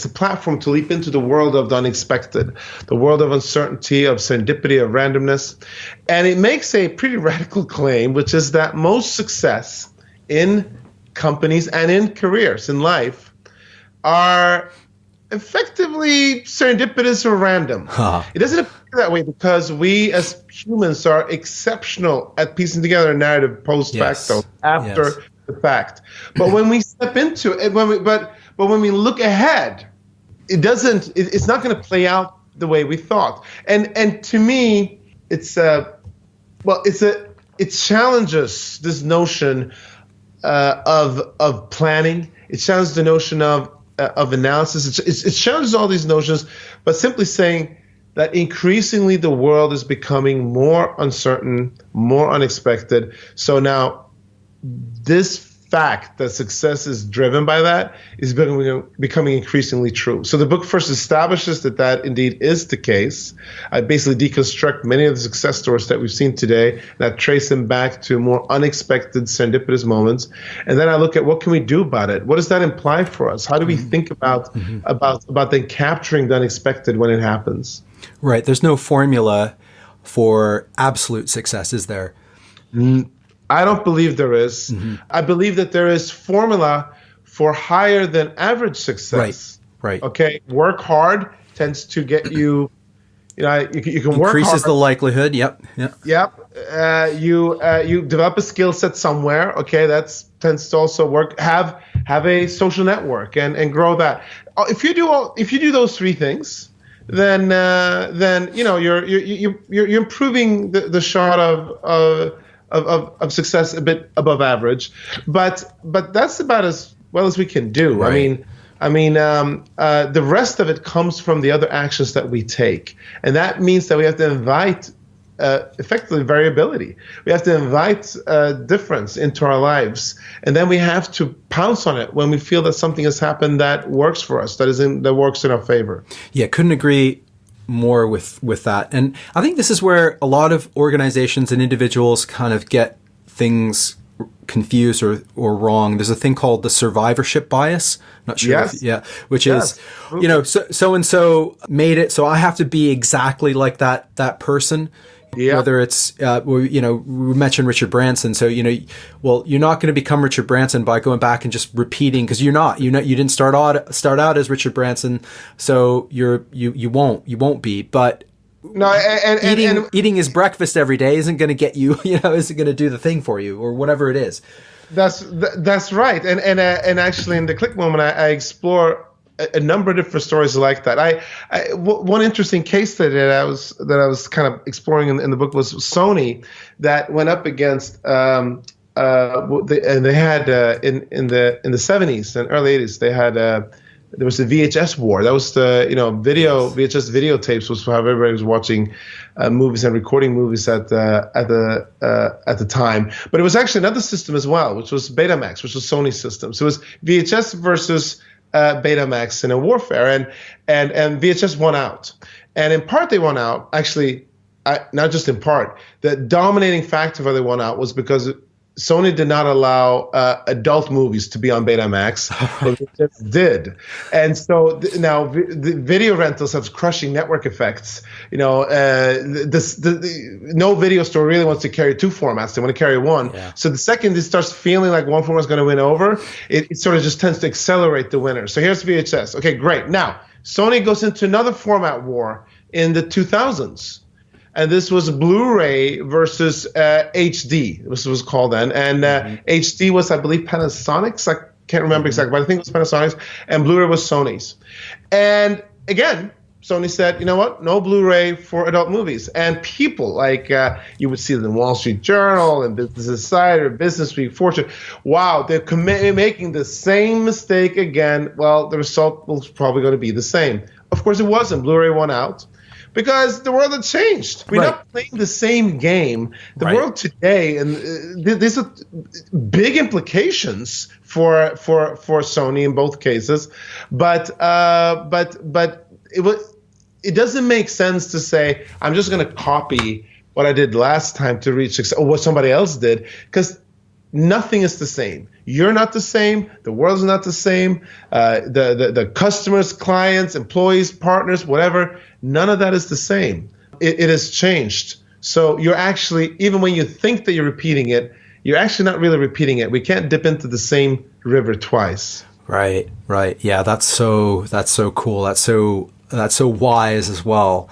platform to leap into the world of the unexpected, the world of uncertainty, of serendipity, of randomness. And it makes a pretty radical claim, which is that most success in companies and in careers in life are effectively serendipitous or random. It doesn't appear that way because we as humans are exceptional at piecing together a narrative post facto, after the fact. But when we step into it, when we look ahead, it's not going to play out the way we thought. And to me, it challenges this notion of planning. It challenges the notion of analysis. It challenges all these notions, but simply saying that increasingly the world is becoming more uncertain, more unexpected. So now this fact that success is driven by that is becoming increasingly true. So the book first establishes that indeed is the case. I basically deconstruct many of the success stories that we've seen today, and I trace them back to more unexpected, serendipitous moments. And then I look at what can we do about it? What does that imply for us? How do we think about then capturing the unexpected when it happens? Right. There's no formula for absolute success, is there? I don't believe there is. Mm-hmm. I believe that there is formula for higher than average success. Right. Okay. Work hard tends to get you, you can work hard. Increases the likelihood. Yep. You develop a skill set somewhere. Okay. That tends to also work. Have a social network and grow that. If you do those three things, then you're improving the shot of success a bit above average, but that's about as well as we can do. Right. The rest of it comes from the other actions that we take, and that means that we have to invite effectively variability. We have to invite difference into our lives, and then we have to pounce on it when we feel that something has happened that works for us, that works in our favor. Yeah, couldn't agree more with that. And I think this is where a lot of organizations and individuals kind of get things confused or wrong. There's a thing called the survivorship bias. Not sure. Yes. Which is, so-and-so made it, so I have to be exactly like that person. Yeah. Whether it's, we mentioned Richard Branson. So, you're not going to become Richard Branson by going back and just repeating, because you didn't start out as Richard Branson. So you won't be, but no, and eating his breakfast every day isn't going to get you, isn't going to do the thing for you or whatever it is. That's right. And actually in the Click Moment, I explore a number of different stories like that. One interesting case study that I was kind of exploring in the book was Sony, that went up against and they had in the 70s and early 80s they had there was the VHS war. That was the VHS videotapes was how everybody was watching movies and recording movies at the time. But it was actually another system as well, which was Betamax, which was Sony's system. So it was VHS versus Betamax in a warfare, and VHS won out. And in part they won out, actually, not just in part. The dominating factor why they won out was because Sony did not allow adult movies to be on Betamax, but it just did. And so now the video rentals have crushing network effects. No video store really wants to carry two formats. They want to carry one. Yeah. So the second it starts feeling like one format is going to win over, it sort of just tends to accelerate the winner. So here's VHS. Okay, great. Now, Sony goes into another format war in the 2000s. And this was Blu-ray versus HD. This was called then. And HD was, I believe, Panasonic's. I can't remember exactly, but I think it was Panasonic's. And Blu-ray was Sony's. And again, Sony said, you know what? No Blu-ray for adult movies. And people like you would see it in Wall Street Journal and Business Insider, Business Week, Fortune. Wow, they're making the same mistake again. Well, the result was probably going to be the same. Of course, it wasn't. Blu-ray won out. Because the world had changed. We're not playing the same game. The world today, and these are big implications for Sony in both cases. But it doesn't make sense to say I'm just going to copy what I did last time to reach success, or what somebody else did, because nothing is the same. You're not the same. The world's not the same. The customers, clients, employees, partners, whatever, none of that is the same. It has changed. So you're actually, even when you think that you're repeating it, you're actually not really repeating it. We can't dip into the same river twice. Right. Yeah, that's so cool. That's so wise as well.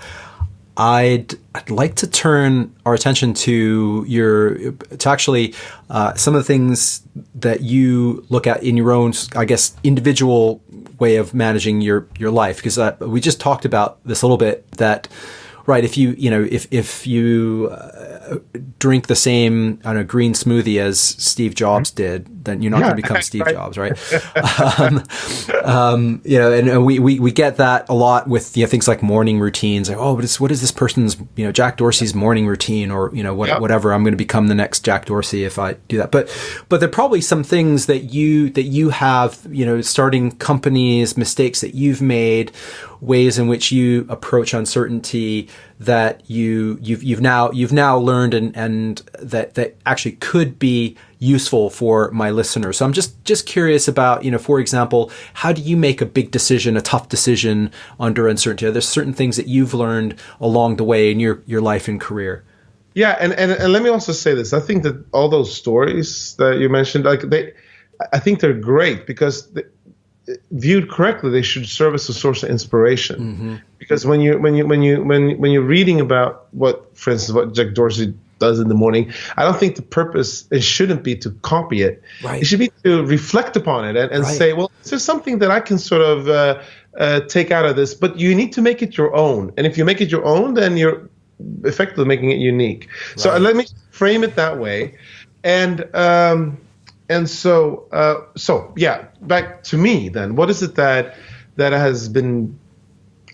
I'd like to turn our attention to actually some of the things that you look at in your own, I guess, individual way of managing your life? Because we just talked about this a little bit, that right, if you drink the same green smoothie as Steve Jobs did, then you're not going to become Steve Jobs, right? And we get that a lot with things like morning routines. Like, oh, what is this person's Jack Dorsey's morning routine, or whatever. I'm going to become the next Jack Dorsey if I do that. But there are probably some things that you have, starting companies, mistakes that you've made, ways in which you approach uncertainty that you've now learned and that actually could be useful for my listeners. So I'm just curious about, for example, how do you make a big decision, a tough decision under uncertainty? Are there certain things that you've learned along the way in your life and career? Yeah, and let me also say this. I think that all those stories that you mentioned, I think they're great because viewed correctly, they should serve as a source of inspiration. Mm-hmm. Because when you're reading about what, for instance, what Jack Dorsey does in the morning, I don't think the purpose, it shouldn't be to copy it. Right. It should be to reflect upon it and say, well, is there something that I can sort of take out of this? But you need to make it your own. And if you make it your own, then you're effectively making it unique. Right. So let me frame it that way. And so yeah, back to me then. What is it that has been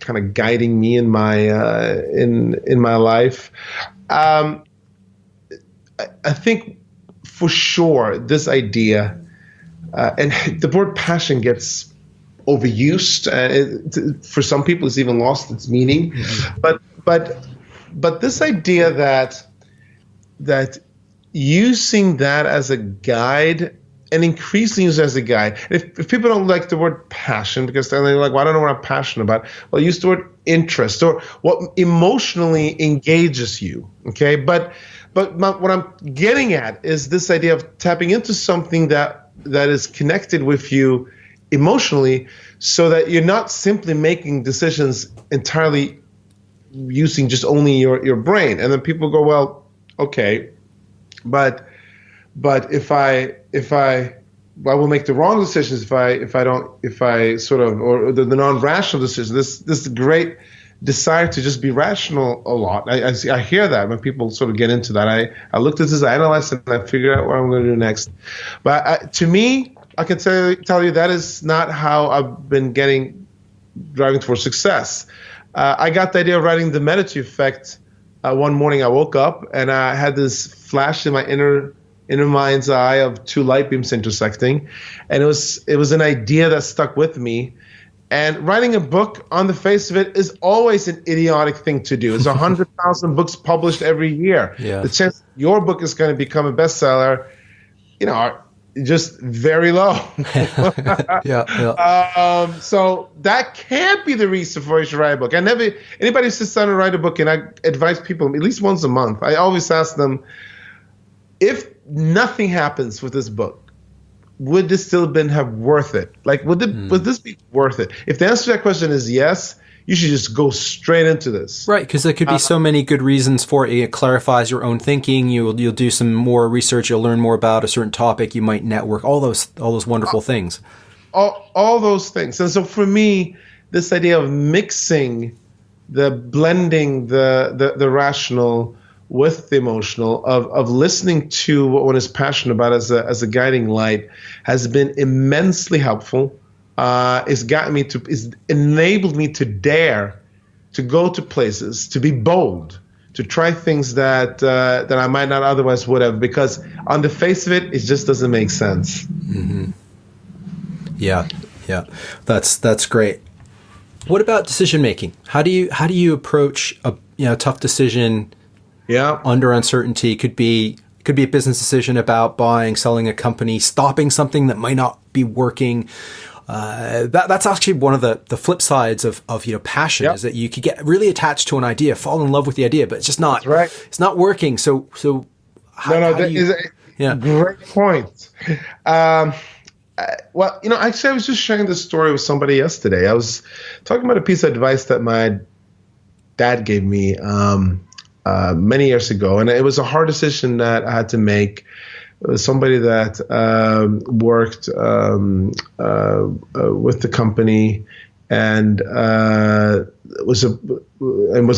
kind of guiding me in my in my life? I think for sure this idea, and the word passion gets overused. For some people, it's even lost its meaning. Mm-hmm. But this idea that using that as a guide, and increasingly use it as a guide. If people don't like the word passion because they're like, well, I don't know what I'm passionate about. Well, use the word interest or what emotionally engages you. Okay, but what I'm getting at is this idea of tapping into something that is connected with you emotionally, so that you're not simply making decisions entirely using just only your brain. And then people go, well, okay, but if I will make the wrong decisions if I sort of, or the non-rational decisions. This great desire to just be rational a lot. I hear that when people sort of get into that. I looked at this, I analyzed it, and I figured out what I'm going to do next. But to me, I can tell you that is not how I've been driving towards success. I got the idea of writing the Medici Effect. One morning I woke up and I had this flash in my inner mind's eye of two light beams intersecting, and it was an idea that stuck with me. And writing a book, on the face of it, is always an idiotic thing to do. There's 100,000 books published every year. Yeah. The chance your book is going to become a bestseller, are just very low. Yeah. So that can't be the reason for you to write a book. Anybody who sits down and write a book, and I advise people at least once a month, I always ask them, if nothing happens with this book, would this still have worth it? Like, would this be worth it? If the answer to that question is yes, you should just go straight into this. Right, because there could be so many good reasons for it. It clarifies your own thinking. You'll do some more research. You'll learn more about a certain topic. You might network. All those wonderful things. All those things. And so for me, this idea of blending the rational with the emotional, of listening to what one is passionate about as a guiding light, has been immensely helpful. It's enabled me to dare to go to places, to be bold, to try things that I might not otherwise would have, because on the face of it, it just doesn't make sense. Mm-hmm. Yeah, that's great. What about decision making? How do you approach a tough decision? Yeah. Under uncertainty? Could be a business decision about buying, selling a company, stopping something that might not be working. That's actually one of the flip sides of passion. Yep. Is that you could get really attached to an idea, fall in love with the idea, but it's just not. That's right. It's not working. So how do you? Great point. Well, actually, I was just sharing this story with somebody yesterday. I was talking about a piece of advice that my dad gave me many years ago, and it was a hard decision that I had to make somebody that worked with the company and was a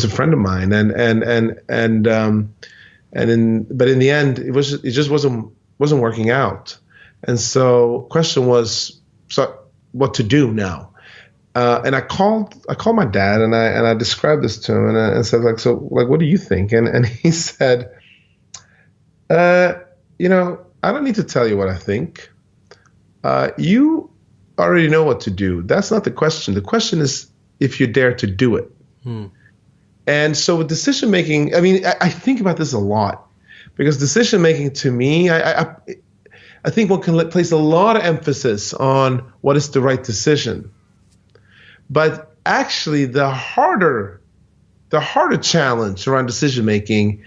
friend of mine, but in the end, it just wasn't working out. And so question was, so what to do now? And I called my dad and I described this to him and I said, like, so like, what do you think? And he said, I don't need to tell you what I think. You already know what to do. That's not the question. The question is if you dare to do it. And so with decision making, I mean, I think about this a lot because decision making to me, I think one can place a lot of emphasis on what is the right decision. But actually the harder challenge around decision making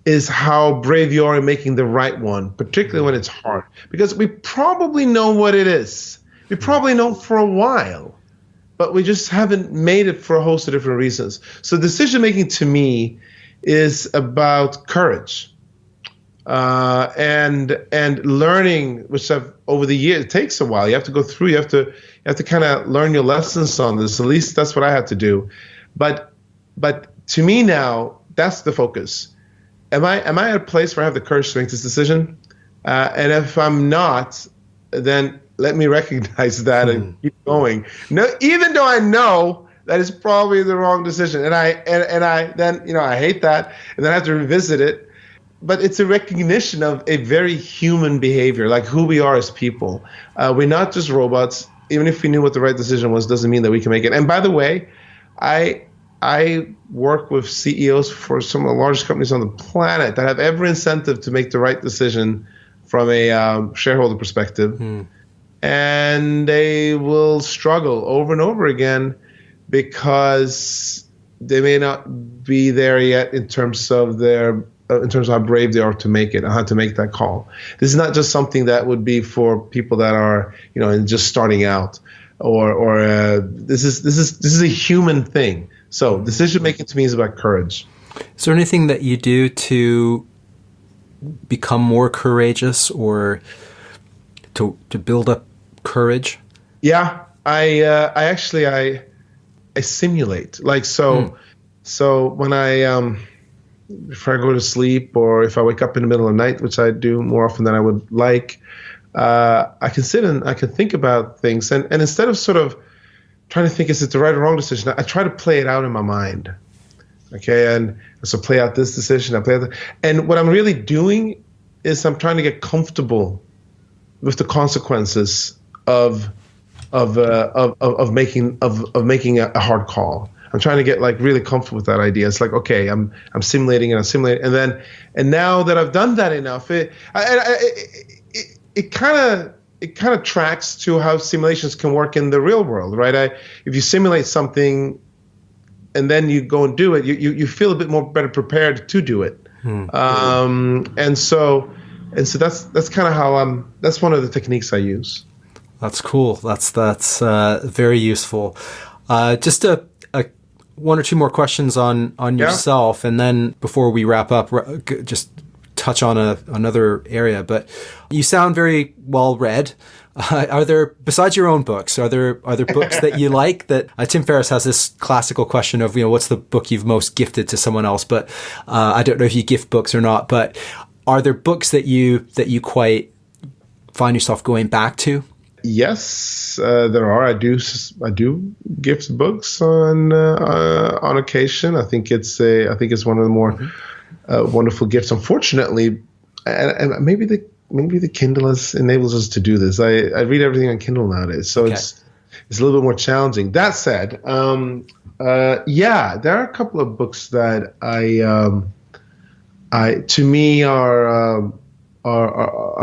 is how brave you are in making the right one, particularly when it's hard. Because we probably know what it is. We probably know for a while, but we just haven't made it for a host of different reasons. So decision making to me is about courage and learning, which over the years, it takes a while. You have to go through. You have to kind of learn your lessons on this. At least that's what I had to do. But to me now, that's the focus. Am I at a place where I have the courage to make this decision? And if I'm not, then let me recognize that and keep going. No, even though I know that it's probably the wrong decision, and I then I hate that, and then I have to revisit it. But it's a recognition of a very human behavior, like who we are as people. We're not just robots. Even if we knew what the right decision was, doesn't mean that we can make it. And by the way, I work with CEOs for some of the largest companies on the planet that have every incentive to make the right decision from a shareholder perspective. And they will struggle over and over again because they may not be there yet in terms of how brave they are to make it and how to make that call. This is not just something that would be for people that are, just starting out, or this is a human thing. So decision making to me is about courage. Is there anything that you do to become more courageous or to build up courage? Yeah, I simulate. Like so when if I go to sleep or if I wake up in the middle of the night, which I do more often than I would like, I can sit and I can think about things. And instead of sort of trying to think, is it the right or wrong decision, I try to play it out in my mind. Okay, and so play out this decision, I play out that. And what I'm really doing is I'm trying to get comfortable with the consequences of making a hard call. I'm trying to get like really comfortable with that idea. It's like, okay, I'm simulating and now that I've done that enough, it kind of tracks to how simulations can work in the real world, right? If you simulate something and then you go and do it, you feel a bit more better prepared to do it. And so that's kind of how that's one of the techniques I use. That's cool. That's very useful. Just one or two more questions on yourself, and then before we wrap up, just touch on another area. But you sound very well read. Are there, besides your own books, are there books that you like? That Tim Ferriss has this classical question of what's the book you've most gifted to someone else? But I don't know if you gift books or not. But are there books that you quite find yourself going back to? Yes, there are. I do gift books on occasion. I think it's one of the more wonderful gifts. Unfortunately, and maybe the Kindle enables us to do this. I read everything on Kindle nowadays, so it's a little bit more challenging. That said, there are a couple of books that to me are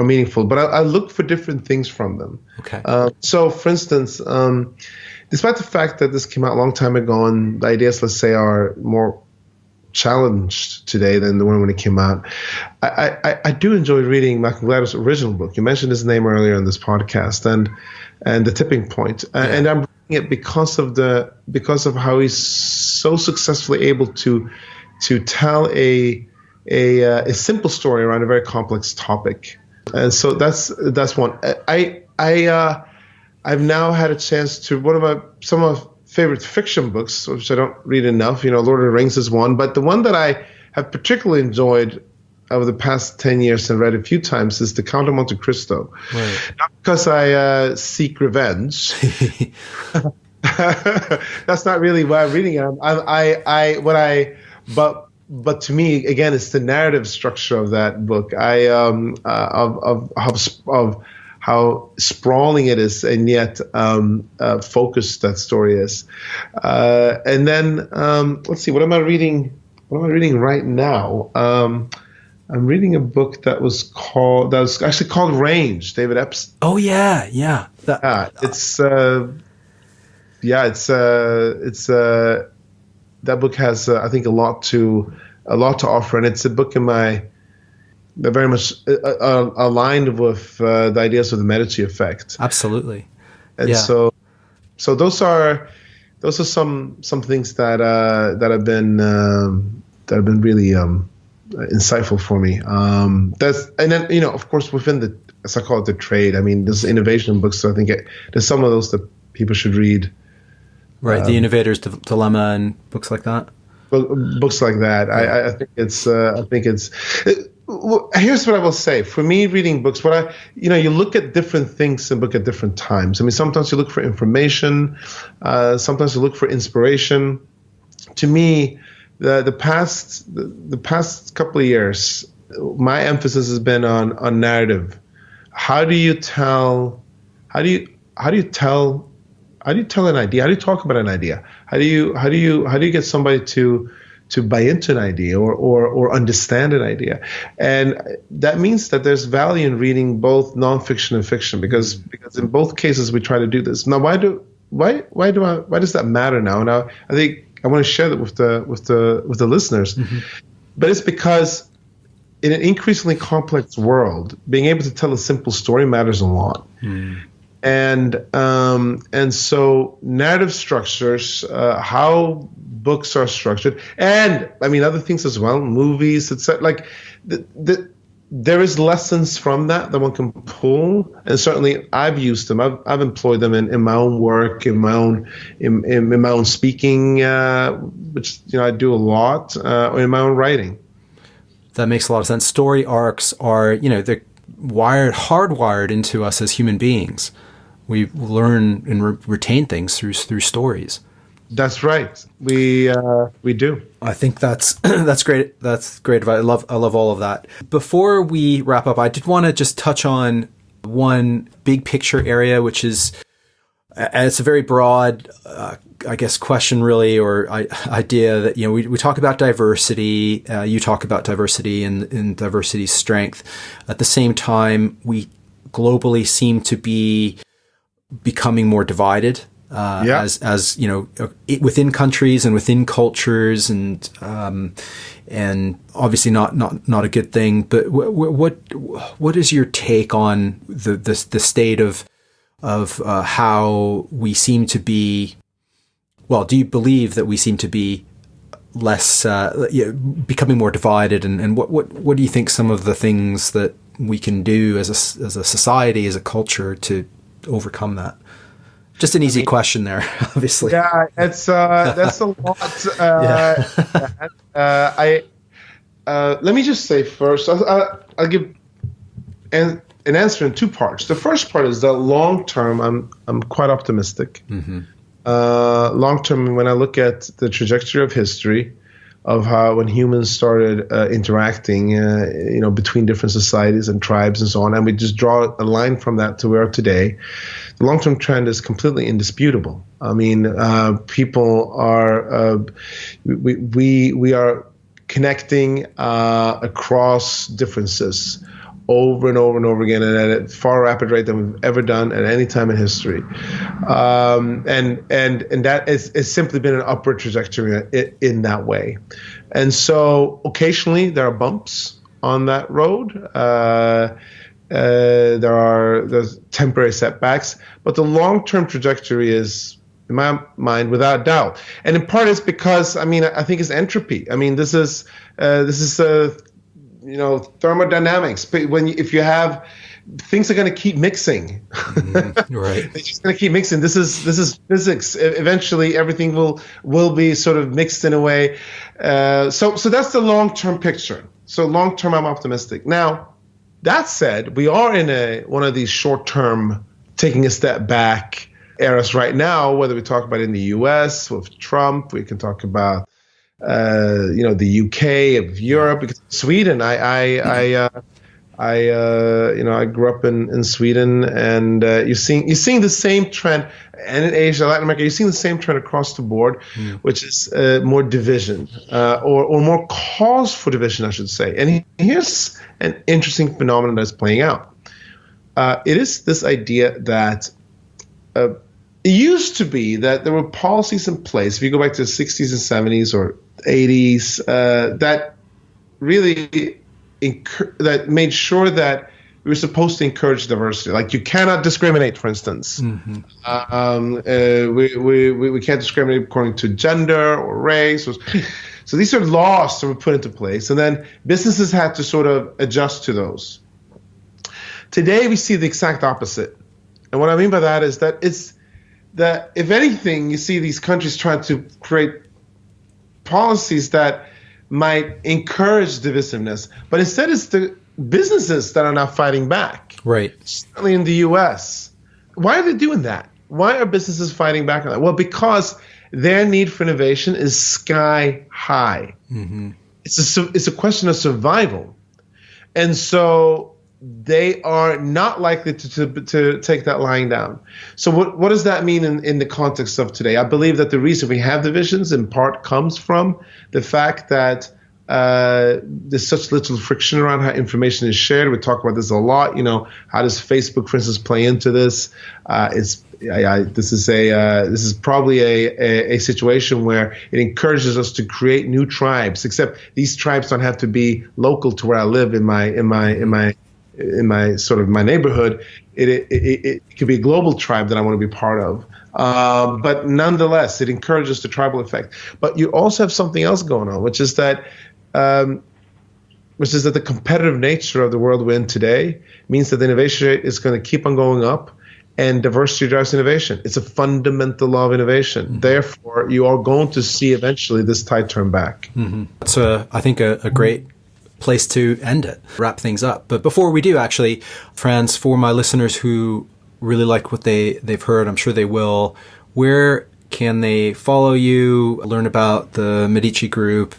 meaningful, but I look for different things from them. Okay. So, for instance, despite the fact that this came out a long time ago and the ideas, let's say, are more challenged today than the one when it came out, I do enjoy reading Malcolm Gladwell's original book. You mentioned his name earlier in this podcast, and The Tipping Point. And I'm reading it because of how he's so successfully able to tell a simple story around a very complex topic. And so that's one. I've now had a chance to some of my favorite fiction books, which I don't read enough. Lord of the Rings is one, but the one that I have particularly enjoyed over the past 10 years and read a few times is The Count of Monte Cristo. Right. Not because I seek revenge. That's not really why I'm reading it. But to me, again, it's the narrative structure of that book. Of how sprawling it is, and yet focused that story is. And then let's see, what am I reading? What am I reading right now? I'm reading a book that was actually called Range, David Epstein. Oh yeah. That book has I think a lot to offer, and it's a book that very much aligned with the ideas of the Medici Effect. Absolutely. And so those are some things that have been really insightful for me. And then of course within the, as I call it, the trade. I mean, there's innovation books, so I think there's some of those that people should read. Right, The Innovator's Dilemma and books like that. Books like that. I think it's. Here's what I will say. For me, reading books, you look at different things and book at different times. I mean, sometimes you look for information, sometimes you look for inspiration. To me, the past couple of years, my emphasis has been on narrative. How do you tell an idea? How do you talk about an idea? How do you get somebody to buy into an idea or understand an idea? And that means that there's value in reading both nonfiction and fiction, because in both cases we try to do this. Now, why does that matter now? Now, I think I want to share that with the listeners. Mm-hmm. But it's because in an increasingly complex world, being able to tell a simple story matters a lot. Mm. And so narrative structures, how books are structured, and I mean other things as well, movies, etc. Like there is lessons from that one can pull, and certainly I've used them. I've employed them in my own work, in my own speaking, which I do a lot, or in my own writing. That makes a lot of sense. Story arcs are they're hardwired into us as human beings. We learn and retain things through stories. That's right. We do. I think that's great. That's great advice. I love all of that. Before we wrap up, I did want to just touch on one big picture area, which is, and it's a very broad, I guess, question really, or idea that we talk about diversity. You talk about diversity and diversity's strength. At the same time, we globally seem to be becoming more divided, as within countries and within cultures, and obviously not a good thing. But what is your take on the state of how we seem to be? Well, do you believe that we seem to be less becoming more divided, and what do you think some of the things that we can do as a society, as a culture, to overcome that? Just an easy question there, obviously. Yeah, it's that's a lot. Let me just say first, I'll give an answer in two parts. The first part is that long term, I'm quite optimistic. Mm-hmm. Long term, when I look at the trajectory of history, of how when humans started interacting, between different societies and tribes and so on, and we just draw a line from that to where we are today, the long-term trend is completely indisputable. I mean, people are we are connecting across differences over and over and over again, and at a far rapid rate than we've ever done at any time in history. And that is simply been an upward trajectory in that way. And so occasionally there are bumps on that road. There's temporary setbacks, but the long-term trajectory is, in my mind, without doubt. And in part it's because, I think it's entropy. I mean, this is thermodynamics. But if you have, things are going to keep mixing. Right. They're just going to keep mixing. This is physics. Eventually, everything will be sort of mixed in a way. So that's the long-term picture. So long-term, I'm optimistic. Now, that said, we are in one of these short-term, taking a step back eras right now. Whether we talk about in the U.S. with Trump, we can talk about the UK, of Europe, because Sweden. I grew up in Sweden, and you're seeing the same trend, and in Asia, Latin America, you're seeing the same trend across the board, which is more division, or more cause for division, I should say. And here's an interesting phenomenon that's playing out. It is this idea that it used to be that there were policies in place, if you go back to the 60s and 70s or 80s, that really that made sure that we were supposed to encourage diversity. Like, you cannot discriminate, for instance. We can't discriminate according to gender or race. So these are laws that were put into place, and then businesses had to sort of adjust to those. Today, we see the exact opposite. And what I mean by that is that if anything, you see these countries trying to create policies that might encourage divisiveness, but instead it's the businesses that are now fighting back. Right. Certainly in the U.S. Why are they doing that? Why are businesses fighting back on that? Well, because their need for innovation is sky high. It's a question of survival, and so they are not likely to take that lying down. So what does that mean in the context of today? I believe that the reason we have divisions in part comes from the fact that there's such little friction around how information is shared. We talk about this a lot. How does Facebook, for instance, play into this? This is probably a situation where it encourages us to create new tribes. Except these tribes don't have to be local to where I live in my sort of my neighborhood. It could be a global tribe that I want to be part of. But nonetheless, it encourages the tribal effect. But you also have something else going on, which is that the competitive nature of the world we're in today means that the innovation rate is going to keep on going up, and diversity drives innovation. It's a fundamental law of innovation. Therefore, you are going to see eventually this tide turn back. That's, I think, a great place to end it, wrap things up. But before we do, actually, Frans, for my listeners who really like what they've heard, I'm sure they will, where can they follow you, learn about the Medici Group,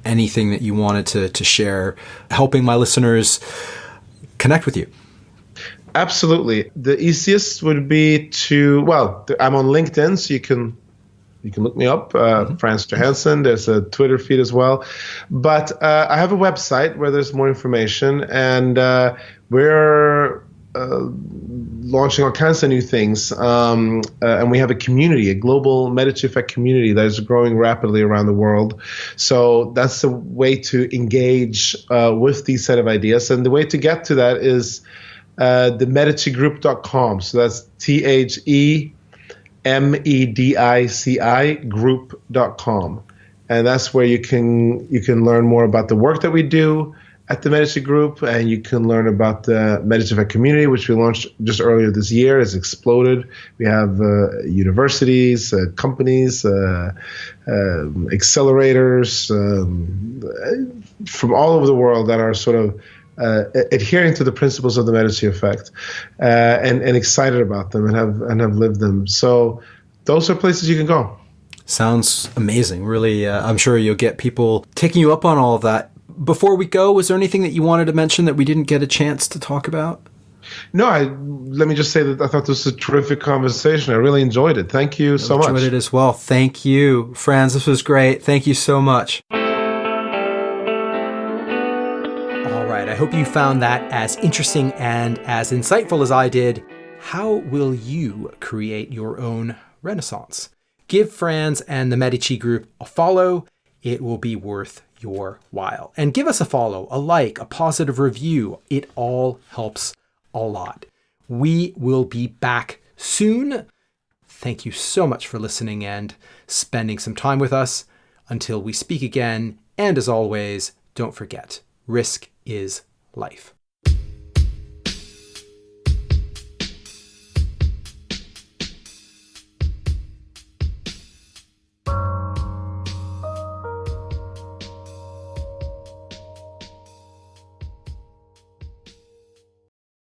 anything that you wanted to share, helping my listeners connect with you? Absolutely. The easiest would be I'm on LinkedIn, so you can look me up, Frans Johansson. There's a Twitter feed as well. But I have a website where there's more information, and we're launching all kinds of new things. And we have a community, a global Medici Effect community that is growing rapidly around the world. So that's the way to engage with these set of ideas. And the way to get to that is the MediciGroup.com. So that's TheMedici group.com. And that's where you can learn more about the work that we do at the Medici Group, and you can learn about the Medici Effect community, which we launched just earlier this year. It's exploded. We have universities, companies, accelerators from all over the world that are sort of adhering to the principles of the Medici Effect, and excited about them and have lived them. So those are places you can go. Sounds amazing. Really, I'm sure you'll get people taking you up on all of that. Before we go, was there anything that you wanted to mention that we didn't get a chance to talk about? No, let me just say that I thought this was a terrific conversation. I really enjoyed it. Thank you so much. I enjoyed it as well. Thank you, Frans. This was great. Thank you so much. All right. I hope you found that as interesting and as insightful as I did. How will you create your own Renaissance? Give Frans and the Medici Group a follow. It will be worth your while. And give us a follow, a like, a positive review. It all helps a lot. We will be back soon. Thank you so much for listening and spending some time with us. Until we speak again, and as always, don't forget, risk is life.